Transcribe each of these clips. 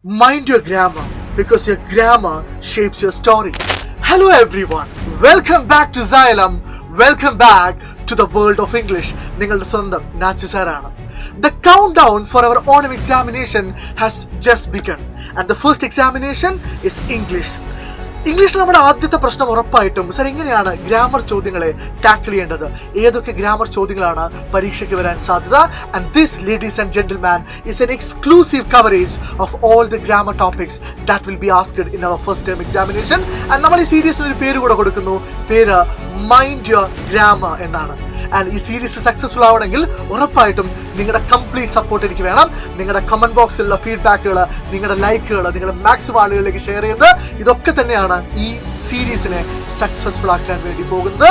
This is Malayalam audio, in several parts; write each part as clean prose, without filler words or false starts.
Mind your grammar because your grammar shapes your story. Hello everyone, welcome back to Xylem. Welcome back to the world of English. നിങ്ങളുടെ സ്വന്തം നാച്ചു സാറാണ്. The countdown for our autumn examination has just begun and the first examination is English. ഇംഗ്ലീഷിൽ നമ്മുടെ ആദ്യത്തെ പ്രശ്നം ഉറപ്പായിട്ടും സർ എങ്ങനെയാണ് ഗ്രാമർ ചോദ്യങ്ങളെ ടാക്കിൾ ചെയ്യേണ്ടത്, ഏതൊക്കെ ഗ്രാമർ ചോദ്യങ്ങളാണ് പരീക്ഷയ്ക്ക് വരാൻ സാധ്യത. And this ladies and gentleman is an exclusive coverage of all the grammar topics that will be asked in our first term examination. And നമ്മൾ ഈ സീരീസിന് ഒരു പേര് കൂടെ കൊടുക്കുന്നു, പേര് മൈൻഡ് യുവർ ഗ്രാമർ എന്നാണ്. ആൻഡ് ഈ സീരീസ് സക്സസ്ഫുൾ ആവണമെങ്കിൽ ഉറപ്പായിട്ടും നിങ്ങളുടെ കംപ്ലീറ്റ് സപ്പോർട്ട് എനിക്ക് വേണം. നിങ്ങളുടെ കമന്റ് ബോക്സിലുള്ള ഫീഡ്ബാക്കുകൾ, നിങ്ങളുടെ ലൈക്കുകൾ, നിങ്ങളുടെ മാക്സിമം ആളുകളിലേക്ക് ഷെയർ ചെയ്ത് ഇതൊക്കെ തന്നെയാണ് ഈ സീരീസിനെ സക്സസ്ഫുൾ ആക്കാൻ വേണ്ടി പോകുന്നത്.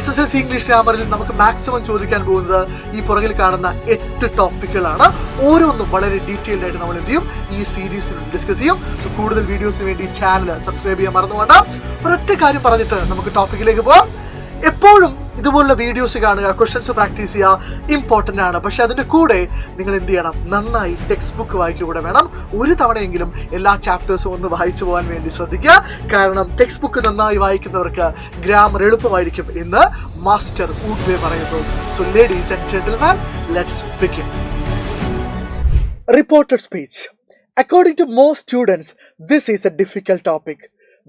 SSLC ഇംഗ്ലീഷ് ഗ്രാമറിൽ നമുക്ക് മാക്സിമം ചോദിക്കാൻ പോകുന്നത് ഈ പുറകിൽ കാണുന്ന 8 ടോപ്പിക്കുകളാണ്. ഓരോന്നും വളരെ ഡീറ്റെയിൽഡ് ആയിട്ട് നമ്മൾ എന്ത് ചെയ്യും, ഈ സീരീസിൽ ഡിസ്കസ് ചെയ്യും. സോ കൂടുതൽ വീഡിയോസിന് വേണ്ടി ചാനൽ സബ്സ്ക്രൈബ് ചെയ്യാൻ മറന്നുകൊണ്ട് ഒരൊറ്റ കാര്യം പറഞ്ഞിട്ട് നമുക്ക് ടോപ്പിക്കിലേക്ക് പോകാം. എപ്പോഴും ഇതുപോലുള്ള വീഡിയോസ് കാണുക, ക്വസ്റ്റ്യൻസ് പ്രാക്ടീസ് ചെയ്യുക ഇമ്പോർട്ടൻ്റ് ആണ്. പക്ഷെ അതിൻ്റെ കൂടെ നിങ്ങൾ എന്ത് ചെയ്യണം, നന്നായി ടെക്സ്റ്റ് ബുക്ക് വായിക്കുക കൂടെ വേണം. ഒരു തവണയെങ്കിലും എല്ലാ ചാപ്റ്റേഴ്സും ഒന്ന് വായിച്ചു പോകാൻ വേണ്ടി ശ്രദ്ധിക്കുക. കാരണം ടെക്സ്റ്റ് ബുക്ക് നന്നായി വായിക്കുന്നവർക്ക് ഗ്രാമർ എളുപ്പമായിരിക്കും എന്ന് മാസ്റ്റർ ഊഡ്വേ പറയുന്നു. So ladies and gentleman, let's begin. Reported speech. According to most students, this is a difficult topic,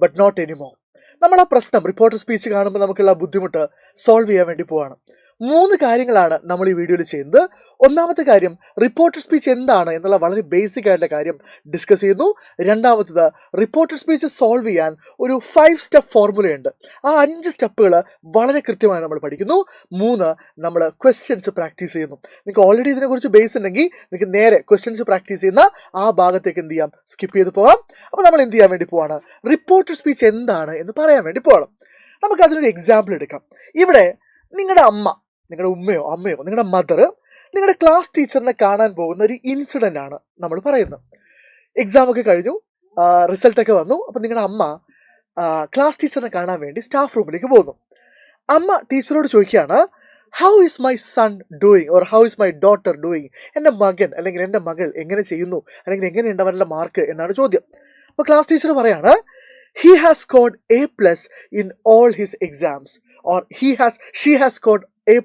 but not anymore. നമ്മൾ ആ പ്രശ്നം റിപ്പോർട്ടർ സ്പീച്ച് കാണുമ്പോൾ നമുക്കുള്ള ബുദ്ധിമുട്ട് സോൾവ് ചെയ്യാൻ വേണ്ടി പോവാണ്. 3 കാര്യങ്ങളാണ് നമ്മൾ ഈ വീഡിയോയിൽ ചെയ്യുന്നത്. ഒന്നാമത്തെ കാര്യം റിപ്പോർട്ടർ സ്പീച്ച് എന്താണ് എന്നുള്ള വളരെ ബേസിക് ആയിട്ടുള്ള കാര്യം ഡിസ്കസ് ചെയ്യുന്നു. രണ്ടാമത്തത് റിപ്പോർട്ടർ സ്പീച്ച് സോൾവ് ചെയ്യാൻ ഒരു 5 സ്റ്റെപ്പ് ഫോർമുലയുണ്ട്. ആ 5 സ്റ്റെപ്പുകൾ വളരെ കൃത്യമായി നമ്മൾ പഠിക്കുന്നു. 3 നമ്മൾ ക്വസ്റ്റ്യൻസ് പ്രാക്ടീസ് ചെയ്യുന്നു. നിങ്ങൾക്ക് ഓൾറെഡി ഇതിനെക്കുറിച്ച് ബേസ് ഉണ്ടെങ്കിൽ നിങ്ങൾക്ക് നേരെ ക്വസ്റ്റ്യൻസ് പ്രാക്ടീസ് ചെയ്യുന്ന ആ ഭാഗത്തേക്ക് എന്ത് ചെയ്യാം, സ്കിപ്പ് ചെയ്ത് പോകാം. അപ്പോൾ നമ്മൾ എന്ത് ചെയ്യാൻ വേണ്ടി പോവാണ്, റിപ്പോർട്ടർ സ്പീച്ച് എന്താണ് എന്ന് പറയാൻ വേണ്ടി പോകണം. നമുക്ക് അതിനൊരു എക്സാമ്പിൾ എടുക്കാം. ഇവിടെ നിങ്ങളുടെ അമ്മ, നിങ്ങളുടെ ഉമ്മയോ അമ്മയോ നിങ്ങളുടെ മദർ നിങ്ങളുടെ ക്ലാസ് ടീച്ചറിനെ കാണാൻ പോകുന്ന ഒരു ഇൻസിഡൻ്റ് ആണ് നമ്മൾ പറയുന്നത്. എക്സാമൊക്കെ കഴിഞ്ഞു, റിസൾട്ടൊക്കെ വന്നു. അപ്പം നിങ്ങളുടെ അമ്മ ക്ലാസ് ടീച്ചറിനെ കാണാൻ വേണ്ടി സ്റ്റാഫ് റൂമിലേക്ക് പോകുന്നു. അമ്മ ടീച്ചറോട് ചോദിക്കുകയാണ്, how is my son doing or how is my daughter doing, എൻ്റെ മകൻ അല്ലെങ്കിൽ എൻ്റെ മകൾ എങ്ങനെ ചെയ്യുന്നു അല്ലെങ്കിൽ എങ്ങനെയുണ്ട് അവരുടെ മാർക്ക് എന്നാണ് ചോദ്യം. അപ്പോൾ ക്ലാസ് ടീച്ചർ പറയാണ്, he has scored A+ in all his exams or she has scored A+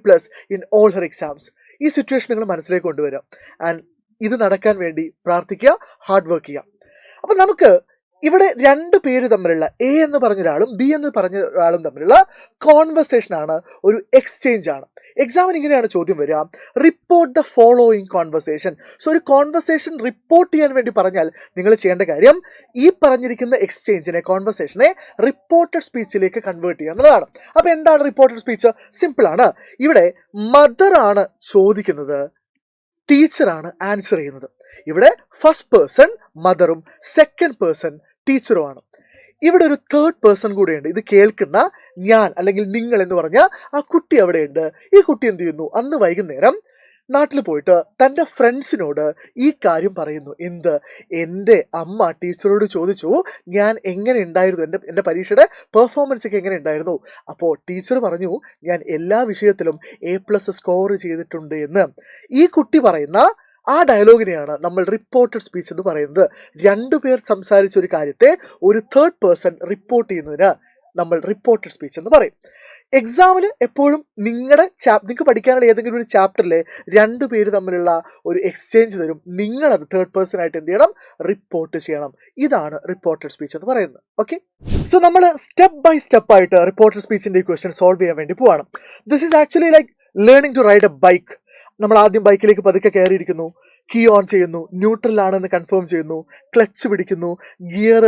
in all her exams. ഈ സിറ്റുവേഷൻ നിങ്ങൾ മനസ്സിലേക്ക് കൊണ്ടുവരാം. ആൻഡ് ഇത് നടക്കാൻ വേണ്ടി പ്രാർത്ഥിക്കുക, ഹാർഡ് വർക്ക് ചെയ്യുക. അപ്പം നമുക്ക് ഇവിടെ 2 പേര് തമ്മിലുള്ള A എന്ന് പറഞ്ഞ ഒരാളും B എന്ന് പറഞ്ഞ ഒരാളും തമ്മിലുള്ള കോൺവെർസേഷൻ ആണ്, ഒരു എക്സ്ചേഞ്ച് ആണ്. എക്സാമിന് ഇങ്ങനെയാണ് ചോദ്യം വരിക, report the following conversation. So ഒരു കോൺവെർസേഷൻ റിപ്പോർട്ട് ചെയ്യാൻ വേണ്ടി പറഞ്ഞാൽ നിങ്ങൾ ചെയ്യേണ്ട കാര്യം ഈ പറഞ്ഞിരിക്കുന്ന എക്സ്ചേഞ്ചിനെ, കോൺവെർസേഷനെ റിപ്പോർട്ടഡ് സ്പീച്ചിലേക്ക് കൺവേർട്ട് ചെയ്യുക എന്നുള്ളതാണ്. അപ്പോൾ എന്താണ് റിപ്പോർട്ടഡ് സ്പീച്ച്? സിമ്പിളാണ്. ഇവിടെ മദർ ആണ് ചോദിക്കുന്നത്, ടീച്ചറാണ് ആൻസർ ചെയ്യുന്നത്. ഇവിടെ ഫസ്റ്റ് പേഴ്സൺ മദറും സെക്കൻഡ് പേഴ്സൺ ടീച്ചറുമാണ്. ഇവിടെ ഒരു തേർഡ് പേഴ്സൺ കൂടെയുണ്ട്. ഇത് കേൾക്കുന്ന ഞാൻ അല്ലെങ്കിൽ നിങ്ങൾ എന്ന് പറഞ്ഞ ആ കുട്ടി അവിടെയുണ്ട്. ഈ കുട്ടി എന്ത് ചെയ്യുന്നു, അന്ന് വൈകുന്നേരം നാട്ടിൽ പോയിട്ട് തൻ്റെ ഫ്രണ്ട്സിനോട് ഈ കാര്യം പറയുന്നു. എന്ത്, എൻ്റെ അമ്മ ടീച്ചറോട് ചോദിച്ചു ഞാൻ എങ്ങനെ ഉണ്ടായിരുന്നു, എൻ്റെ പരീക്ഷയുടെ പെർഫോമൻസ് ഒക്കെ എങ്ങനെ ഉണ്ടായിരുന്നു. അപ്പോൾ ടീച്ചർ പറഞ്ഞു ഞാൻ എല്ലാ വിഷയത്തിലും A+ സ്കോർ ചെയ്തിട്ടുണ്ട് എന്ന്. ഈ കുട്ടി പറയുന്ന ആ ഡയലോഗിനെയാണ് നമ്മൾ റിപ്പോർട്ടഡ് സ്പീച്ച് എന്ന് പറയുന്നത്. 2 പേർ സംസാരിച്ച ഒരു കാര്യത്തെ ഒരു തേർഡ് പേഴ്സൺ റിപ്പോർട്ട് ചെയ്യുന്നതിന് നമ്മൾ റിപ്പോർട്ടഡ് സ്പീച്ച് എന്ന് പറയും. എക്സാമിന് എപ്പോഴും നിങ്ങൾക്ക് പഠിക്കാനുള്ള ഏതെങ്കിലും ഒരു ചാപ്റ്ററിലെ 2 പേര് തമ്മിലുള്ള ഒരു എക്സ്ചേഞ്ച് തരും. നിങ്ങളത് തേർഡ് പേഴ്സൺ ആയിട്ട് എന്ത് ചെയ്യണം, റിപ്പോർട്ട് ചെയ്യണം. ഇതാണ് റിപ്പോർട്ടഡ് സ്പീച്ച് എന്ന് പറയുന്നത്. ഓക്കെ, സോ നമ്മൾ സ്റ്റെപ്പ് ബൈ സ്റ്റെപ്പ് ആയിട്ട് റിപ്പോർട്ടഡ് സ്പീച്ചിന്റെ ക്വസ്റ്റ്യൻ സോൾവ് ചെയ്യാൻ വേണ്ടി പോവാണ്. This is actually like learning to ride a bike. നമ്മൾ ആദ്യം ബൈക്കിലേക്ക് പതുക്കെ കയറിയിരിക്കുന്നു, കീ ഓൺ ചെയ്യുന്നു, ന്യൂട്രൽ ആണെന്ന് കൺഫേം ചെയ്യുന്നു, ക്ലച്ച് പിടിക്കുന്നു, ഗിയർ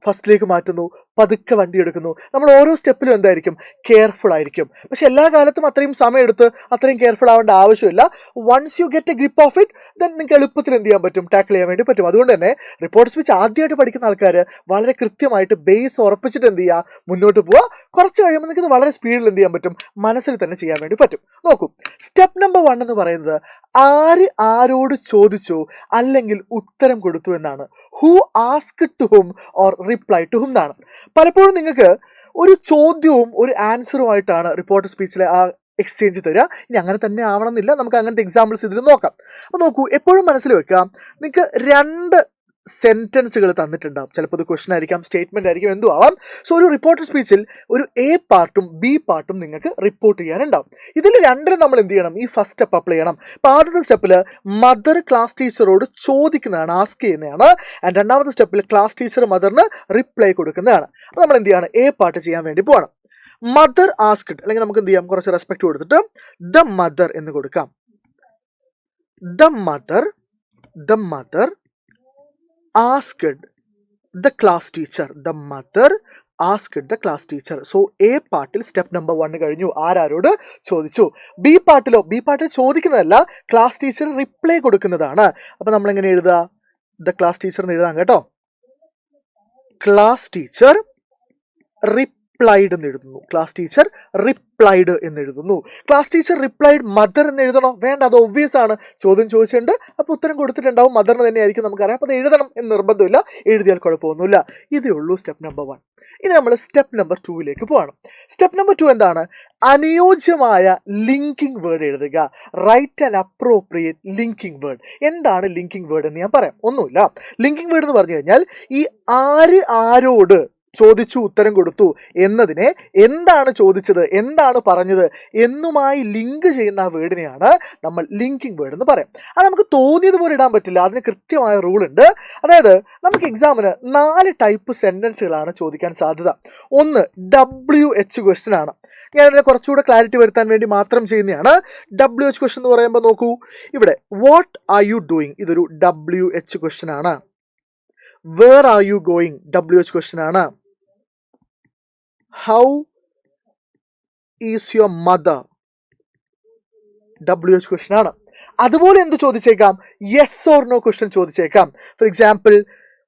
ഫസ്റ്റിലേക്ക് മാറ്റുന്നു, പതുക്കെ വണ്ടി എടുക്കുന്നു. നമ്മൾ ഓരോ സ്റ്റെപ്പിലും എന്തായിരിക്കും, കെയർഫുൾ ആയിരിക്കും. പക്ഷെ എല്ലാ കാലത്തും അത്രയും സമയമെടുത്ത് അത്രയും കെയർഫുൾ ആവേണ്ട ആവശ്യമില്ല. Once you get a grip of it, then നിങ്ങൾക്ക് എളുപ്പത്തിൽ എന്ത് ചെയ്യാൻ പറ്റും, ടാക്കിൾ ചെയ്യാൻ വേണ്ടി പറ്റും. അതുകൊണ്ട് തന്നെ റിപ്പോർട്ട് സ്പീച്ച് ആദ്യമായിട്ട് പഠിക്കുന്ന ആൾക്കാർ വളരെ കൃത്യമായിട്ട് ബേസ് ഉറപ്പിച്ചിട്ട് എന്ത് ചെയ്യുക, മുന്നോട്ട് പോവുക. കുറച്ച് കഴിയുമ്പോൾ നിങ്ങൾക്ക് ഇത് വളരെ സ്പീഡിൽ എന്ത് ചെയ്യാൻ പറ്റും, മനസ്സിൽ തന്നെ ചെയ്യാൻ വേണ്ടി പറ്റും. നോക്കൂ, സ്റ്റെപ്പ് നമ്പർ 1 എന്ന് പറയുന്നത് ആര് ആരോട് ചോദിച്ചു അല്ലെങ്കിൽ ഉത്തരം കൊടുത്തു എന്നാണ്. Who asked to whom or reply to whom എന്നാണ്. പലപ്പോഴും നിങ്ങൾക്ക് ഒരു ചോദ്യവും ഒരു ആൻസറുമായിട്ടാണ് റിപ്പോർട്ട് സ്പീച്ചിലെ ആ എക്സ്ചേഞ്ച് തരിക. ഇനി അങ്ങനെ തന്നെ ആവണമെന്നില്ല, നമുക്ക് അങ്ങനത്തെ എക്സാമ്പിൾസ് ഇതിൽ നോക്കാം. അപ്പോൾ നോക്കൂ, എപ്പോഴും മനസ്സിൽ വെക്കുക, നിങ്ങൾക്ക് 2 സെന്റൻസുകൾ തന്നിട്ടുണ്ടാവും. ചിലപ്പോൾ ഇത് ക്വസ്റ്റൻ ആയിരിക്കാം, സ്റ്റേറ്റ്മെന്റ് ആയിരിക്കും, എന്തും ആവാം. സോ ഒരു റിപ്പോർട്ടർ സ്പീച്ചിൽ ഒരു എ പാർട്ടും ബി പാർട്ടും നിങ്ങൾക്ക് റിപ്പോർട്ട് ചെയ്യാനുണ്ടാവും. ഇതിൽ രണ്ടിലും നമ്മൾ എന്ത് ചെയ്യണം? ഈ ഫസ്റ്റ് സ്റ്റെപ്പ് അപ്ലൈ ചെയ്യണം. അപ്പോൾ ആദ്യത്തെ സ്റ്റെപ്പിൽ മദർ ക്ലാസ് ടീച്ചറോട് ചോദിക്കുന്നതാണ്, ആസ്ക് ചെയ്യുന്നതാണ്. ആൻഡ് രണ്ടാമത്തെ സ്റ്റെപ്പിൽ ക്ലാസ് ടീച്ചർ മദറിന് റിപ്ലൈ കൊടുക്കുന്നതാണ്. അപ്പോൾ നമ്മൾ എന്ത് ചെയ്യണം? എ പാർട്ട് ചെയ്യാൻ വേണ്ടി പോകണം. മദർ ആസ്ക്ഡ്, അല്ലെങ്കിൽ നമുക്ക് എന്ത് ചെയ്യാം? കുറച്ച് റെസ്പെക്ട് കൊടുത്തിട്ട് ദ മദർ എന്ന് കൊടുക്കാം. The mother asked the class teacher. The mother asked the class teacher. So A പാർട്ടിൽ സ്റ്റെപ്പ് നമ്പർ 1 കഴിഞ്ഞു. ആരോട് ചോദിച്ചു? ബി പാർട്ടിൽ ചോദിക്കുന്നതല്ല, ക്ലാസ് ടീച്ചർ റിപ്ലൈ കൊടുക്കുന്നതാണ്. അപ്പൊ നമ്മൾ എങ്ങനെ എഴുതുക? ദ ക്ലാസ് ടീച്ചർ എന്ന് എഴുതാം കേട്ടോ. ക്ലാസ് ടീച്ചർ റിപ്ലൈഡ് എന്ന് എഴുതുന്നു. ക്ലാസ് ടീച്ചർ റിപ്ലൈഡ് എന്ന് എഴുതുന്നു. ക്ലാസ് ടീച്ചർ റിപ്ലൈഡ് മദർ എന്ന് എഴുതണോ? വേണ്ട, അത് ഒബ്വിയസ് ആണ്. ചോദ്യം ചോദിച്ചിട്ടുണ്ട്, അപ്പോൾ ഉത്തരം കൊടുത്തിട്ടുണ്ടാവും, മദറിന് തന്നെയായിരിക്കും, നമുക്കറിയാം. അപ്പോൾ അത് എഴുതണം എന്ന് നിർബന്ധമില്ല, എഴുതിയാൽ കുഴപ്പമൊന്നുമില്ല. ഇതേ ഉള്ളൂ സ്റ്റെപ്പ് നമ്പർ 1. ഇനി നമ്മൾ സ്റ്റെപ്പ് നമ്പർ 2ലേക്ക് പോവാണ്. സ്റ്റെപ്പ് നമ്പർ 2 എന്താണ്? അനുയോജ്യമായ ലിങ്കിങ് വേർഡ് എഴുതുക. Write and appropriate linking word. എന്താണ് ലിങ്കിങ് വേർഡ് എന്ന് ഞാൻ പറയാം. ഒന്നുമില്ല, ലിങ്കിങ് വേർഡ് എന്ന് പറഞ്ഞു കഴിഞ്ഞാൽ ഈ ആരോട് ചോദിച്ചു ഉത്തരം കൊടുത്തു എന്നതിനെ എന്താണ് ചോദിച്ചത്, എന്താണ് പറഞ്ഞത് എന്നുമായി ലിങ്ക് ചെയ്യുന്ന ആ വേർഡിനെയാണ് നമ്മൾ ലിങ്കിങ് വേർഡ് എന്ന് പറയാം. അത് നമുക്ക് തോന്നിയതുപോലെ ഇടാൻ പറ്റില്ല, അതിന് കൃത്യമായ റൂൾ ഉണ്ട്. അതായത് നമുക്ക് എക്സാമിന് 4 ടൈപ്പ് സെന്റൻസുകളാണ് ചോദിക്കാൻ സാധ്യത. ഒന്ന് WH ക്വസ്റ്റ്യൻ ആണ്. ഞാനതിനെ കുറച്ചുകൂടെ ക്ലാരിറ്റി വരുത്താൻ വേണ്ടി മാത്രം ചെയ്യുന്നതാണ്. WH ക്വസ്റ്റ്യൻ എന്ന് പറയുമ്പോൾ നോക്കൂ, ഇവിടെ വാട്ട് ആർ യു ഡൂയിങ്, ഇതൊരു WH ക്വസ്റ്റ്യൻ ആണ്. Where are you going, WH question ആണ്. How is your mother, WH question ആണ്. അതുപോലെ എന്ത് ചോദിച്ചേക്കാം? യെസ് ഓർ നോ ക്വസ്റ്റ്യൻ ചോദിച്ചേക്കാം. ഫോർ എക്സാമ്പിൾ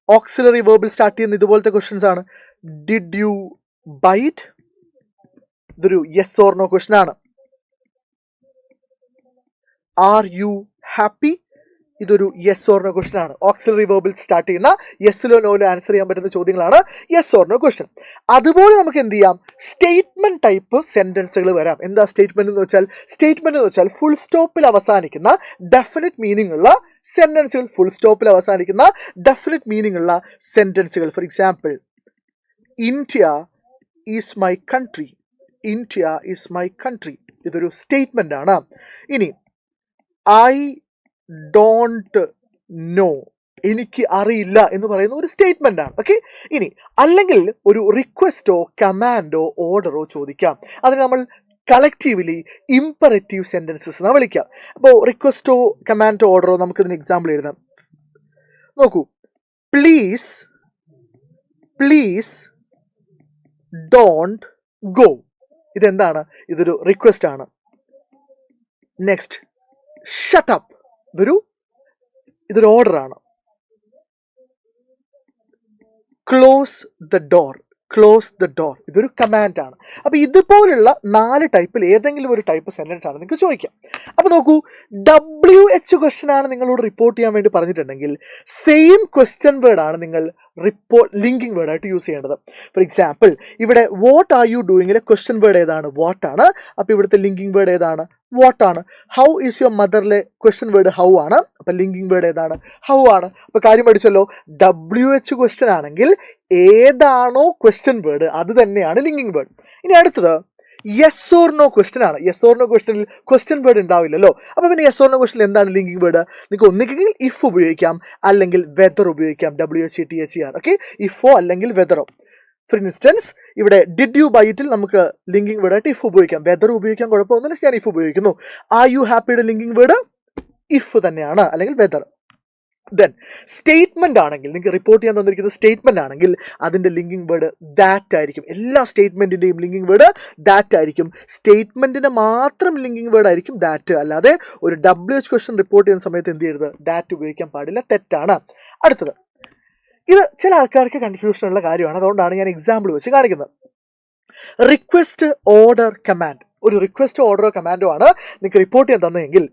ഓക്സിലറി വേർബിൽ സ്റ്റാർട്ട് ചെയ്യുന്ന ഇതുപോലത്തെ ക്വസ്റ്റ്യൻസ് ആണ്. ഡിഡ് യു ബൈറ്റ്, ഇതൊരു യെസ് ഓർ നോ ക്വസ്റ്റ്യൻ ആണ്. ആർ യു ഹാപ്പി, ഇതൊരു യെസ് ഓർ നോ ക്വസ്റ്റ്യൻ ആണ്. ഓക്സിലറി വേർബിൽ സ്റ്റാർട്ട് ചെയ്യുന്ന യെസ്സിലോ നോയിലോ ആൻസർ ചെയ്യാൻ പറ്റുന്ന ചോദ്യങ്ങളാണ് യെസ് ഓർ നോ ക്വസ്റ്റ്യൻ. അതുപോലെ നമുക്ക് എന്ത് ചെയ്യാം? സ്റ്റേറ്റ്മെന്റ് ടൈപ്പ് സെന്റൻസുകൾ വരാം. എന്താ സ്റ്റേറ്റ്മെന്റ് എന്ന് വെച്ചാൽ? സ്റ്റേറ്റ്മെന്റ് എന്ന് വെച്ചാൽ ഫുൾ സ്റ്റോപ്പിൽ അവസാനിക്കുന്ന ഡെഫിനിറ്റ് മീനിങ് ഉള്ള സെന്റൻസുകൾ. ഫുൾ സ്റ്റോപ്പിൽ അവസാനിക്കുന്ന ഡെഫിനിറ്റ് മീനിങ് ഉള്ള സെന്റൻസുകൾ. For example, India is my country, India is my country, ഇതൊരു സ്റ്റേറ്റ്മെന്റ് ആണ്. ഇനി ഐ ഡോണ്ട് നോ, എനിക്ക് അറിയില്ല എന്ന് പറയുന്ന ഒരു സ്റ്റേറ്റ്മെന്റ് ആണ്. ഓക്കെ. ഇനി അല്ലെങ്കിൽ ഒരു റിക്വസ്റ്റോ കമാൻഡോ ഓർഡറോ ചോദിക്കാം. അതിന് നമ്മൾ കളക്റ്റീവ്ലി ഇംപറേറ്റീവ് സെന്റൻസസ് എന്നാണ് വിളിക്കാം. അപ്പോൾ റിക്വസ്റ്റോ കമാൻഡോ ഓർഡറോ നമുക്കിതിന് എക്സാമ്പിൾ എഴുതാം. നോക്കൂ, പ്ലീസ് ഡോണ്ട് ഗോ, ഇതെന്താണ്? ഇതൊരു റിക്വസ്റ്റ് ആണ്. നെക്സ്റ്റ്, ഷട്ട് അപ്പ്, ഇതൊരു ഓർഡർ ആണ്. ക്ലോസ് ദ ഡോർ, ഇതൊരു കമാൻഡ് ആണ്. അപ്പൊ ഇതുപോലുള്ള 4 ടൈപ്പിൽ ഏതെങ്കിലും ഒരു ടൈപ്പ് സെന്റൻസ് ആണ് നിങ്ങൾക്ക് ചോദിക്കാം. അപ്പൊ നോക്കൂ, WH ക്വസ്റ്റ്യൻ ആണ് നിങ്ങളോട് റിപ്പോർട്ട് ചെയ്യാൻ വേണ്ടി പറഞ്ഞിട്ടുണ്ടെങ്കിൽ സെയിം ക്വസ്റ്റ്യൻ വേർഡ് ആണ് നിങ്ങൾ ലിങ്കിങ് വേർഡ് ആയിട്ട് യൂസ് ചെയ്യേണ്ടത്. ഫോർ എക്സാമ്പിൾ, ഇവിടെ വാട്ട് ആർ യു ഡൂയിങ്ങിലെ ക്വസ്റ്റ്യൻ വേർഡ് ഏതാണ്? വാട്ട് ആണ്. അപ്പൊ ഇവിടുത്തെ ലിങ്കിങ് വേർഡ് ഏതാണ്? വാട്ട് ആണ്. ഹൗ ഈസ് യുവർ മദറിലെ ക്വസ്റ്റ്യൻ വേർഡ് ഹൗ ആണ്. അപ്പൊ ലിങ്കിങ് വേർഡ് ഏതാണ്? ഹൗ ആണ്. അപ്പൊ കാര്യം പഠിച്ചല്ലോ. WH ക്വസ്റ്റ്യൻ ആണെങ്കിൽ ഏതാണോ ക്വസ്റ്റ്യൻ വേർഡ് അത് തന്നെയാണ് ലിങ്കിങ് വേർഡ്. ഇനി അടുത്തത് യെസ് ഓർ നോ ക്വസ്റ്റ്യൻ ആണ്. യെസ് ഓർ നോ ക്വസ്റ്റ്യനിൽ ക്വസ്റ്റ്യൻ വേർഡ് ഉണ്ടാവില്ലല്ലോ. അപ്പൊ പിന്നെ യെസ് ഓർ നോ ക്വസ്റ്റ്യൻ എന്താണ് ലിങ്കിങ് വേർഡ്? നിങ്ങൾക്ക് ഒന്നിക്കെങ്കിൽ ഇഫ് ഉപയോഗിക്കാം, അല്ലെങ്കിൽ വെദർ ഉപയോഗിക്കാം. WHETHER. ഓക്കെ, ഇഫോ അല്ലെങ്കിൽ വെദറോ. ഫോർ ഇൻസ്റ്റൻസ്, ഇവിടെ ഡിഡ് യു ബൈറ്റിൽ നമുക്ക് ലിങ്കിങ് വേർഡ് ആയിട്ട് ഇഫ് ഉപയോഗിക്കാം. വെദർ ഉപയോഗിക്കാൻ കുഴപ്പമൊന്നുമില്ല, ഞാൻ ഇഫ് ഉപയോഗിക്കുന്നു. ആർ യു ഹാപ്പിയുടെ ലിങ്കിങ് വേർഡ് ഇഫ് തന്നെയാണ്, അല്ലെങ്കിൽ വെദർ. ദെൻ സ്റ്റേറ്റ്മെന്റ് ആണെങ്കിൽ, നിങ്ങൾക്ക് റിപ്പോർട്ട് ചെയ്യാൻ തന്നിരിക്കുന്ന സ്റ്റേറ്റ്മെന്റ് ആണെങ്കിൽ അതിന്റെ ലിങ്കിങ് വേർഡ് ദാറ്റ് ആയിരിക്കും. എല്ലാ സ്റ്റേറ്റ്മെന്റിന്റെയും ലിങ്കിങ് വേർഡ് ദാറ്റ് ആയിരിക്കും. സ്റ്റേറ്റ്മെന്റിന്റെ മാത്രം ലിങ്കിങ് വേർഡ് ആയിരിക്കും ദാറ്റ്. അല്ലാതെ ഒരു WH ക്വസ്റ്റ്യൻ റിപ്പോർട്ട് ചെയ്യുന്ന സമയത്ത് എന്ത് ചെയ്യരുത്? ദാറ്റ് ഉപയോഗിക്കാൻ പാടില്ല, തെറ്റാണ്. അടുത്തത്, ഇത് ചില ആൾക്കാർക്ക് കൺഫ്യൂഷൻ ഉള്ള കാര്യമാണ്, അതുകൊണ്ടാണ് ഞാൻ എക്സാമ്പിൾ വെച്ച് കാണിക്കുന്നത്. Request order command. ഒരു റിക്വസ്റ്റ് ഓർഡറോ കമാൻഡോ ആണ് നിങ്ങൾക്ക് റിപ്പോർട്ട് ചെയ്യാൻ തന്നെങ്കിൽ